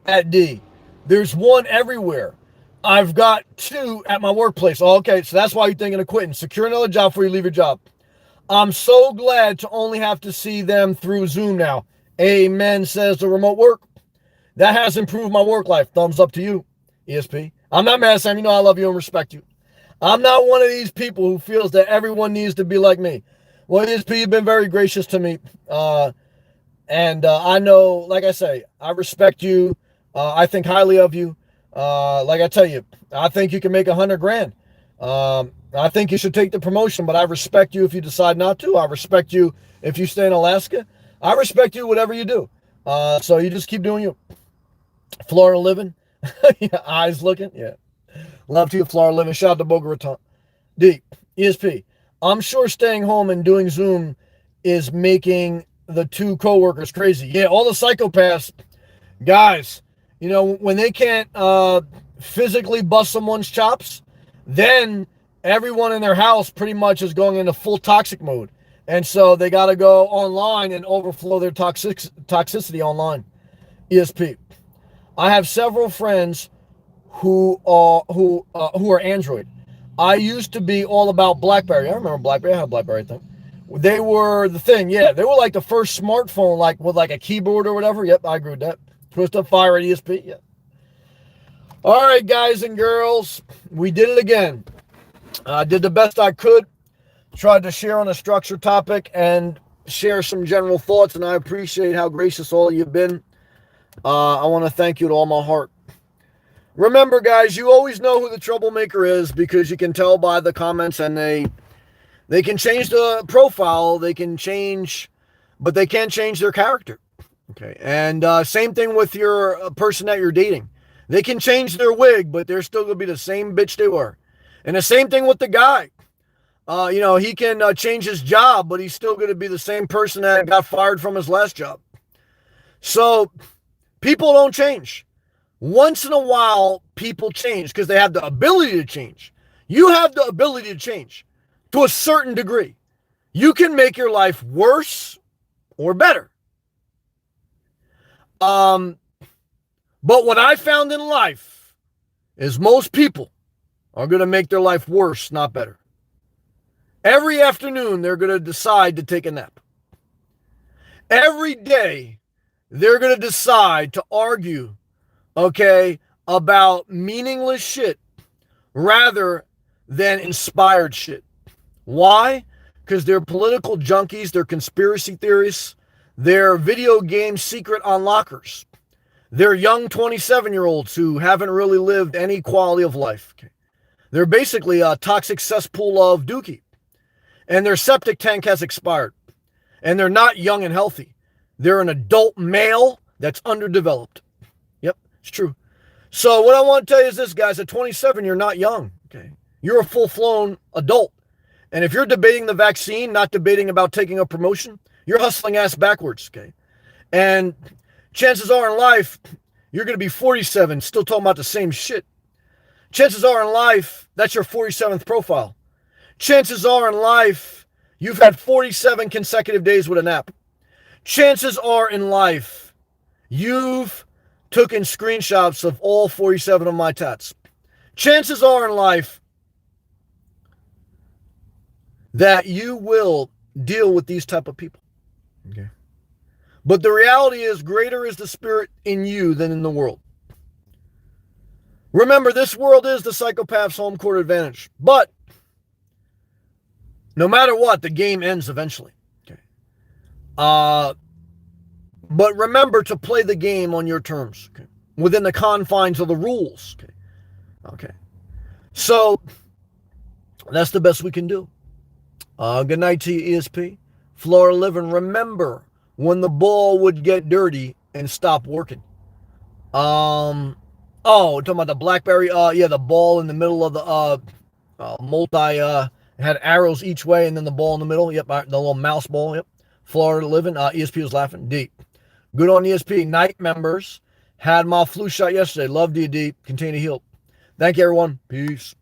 Speaker 1: at D. There's one everywhere. I've got two at my workplace. Oh, okay, so that's why you're thinking of quitting. Secure another job before you leave your job. I'm so glad to only have to see them through Zoom now. Amen, says the remote work. That has improved my work life. Thumbs up to you, ESP. I'm not mad, Sam. You know I love you and respect you. I'm not one of these people who feels that everyone needs to be like me. Well, ESP, you've been very gracious to me. And I know, like I say, I respect you. I think highly of you. Like I tell you, I think you can make $100,000. I think you should take the promotion, but I respect you if you decide not to. I respect you if you stay in Alaska. I respect you whatever you do. So you just keep doing you. Florida living. Yeah, eyes looking. Yeah. Love to you, Florida living. Shout out to Boca Raton. D. ESP. I'm sure staying home and doing Zoom is making the two coworkers crazy. Yeah, all the psychopaths, guys, you know, when they can't physically bust someone's chops, then everyone in their house pretty much is going into full toxic mode. And so they got to go online and overflow their toxicity online. ESP. I have several friends who are Android. I used to be all about BlackBerry. I remember BlackBerry. I had BlackBerry thing. They were the thing. Yeah, they were like the first smartphone, like with like a keyboard or whatever. Yep, I agree with that. Twist up fire at ESP. Yeah. All right, guys and girls, we did it again. I did the best I could. Tried to share on a structured topic and share some general thoughts, and I appreciate how gracious all you've been. I want to thank you to all my heart. Remember, guys, you always know who the troublemaker is because you can tell by the comments, and they can change the profile, they can change, but they can't change their character. Okay, and same thing with your person that you're dating. They can change their wig, but they're still going to be the same bitch they were. And the same thing with the guy. You know, he can change his job, but he's still going to be the same person that got fired from his last job. So people don't change. Once in a while, people change because they have the ability to change. You have the ability to change to a certain degree. You can make your life worse or better. But what I found in life is most people are going to make their life worse, not better. Every afternoon, they're going to decide to take a nap. Every day, they're going to decide to argue, okay, about meaningless shit rather than inspired shit. Why? Because they're political junkies, they're conspiracy theorists, they're video game secret unlockers. They're young 27-year-olds who haven't really lived any quality of life. Okay? They're basically a toxic cesspool of dookie. And their septic tank has expired. And they're not young and healthy. They're an adult male that's underdeveloped. Yep, it's true. So what I want to tell you is this, guys. At 27, you're not young. Okay, you're a full-flown adult. And if you're debating the vaccine, not debating about taking a promotion, you're hustling ass backwards. Okay, and chances are in life, you're going to be 47, still talking about the same shit. Chances are in life, that's your 47th profile. Chances are in life, you've had 47 consecutive days with a nap. Chances are in life, you've taken screenshots of all 47 of my tats. Chances are in life that you will deal with these type of people. Okay. But the reality is, greater is the spirit in you than in the world. Remember, this world is the psychopath's home court advantage. But no matter what, the game ends eventually. Okay. But remember to play the game on your terms, okay, within the confines of the rules. Okay. Okay. So that's the best we can do. Good night to you, ESP. Florida Living. Remember when the ball would get dirty and stop working. Talking about the BlackBerry. The ball in the middle of the had arrows each way and then the ball in the middle. Yep, the little mouse ball. Yep. Florida Living. ESP was laughing. D. Good on ESP. Night members. Had my flu shot yesterday. Love D. Continue to heal. Thank you, everyone. Peace.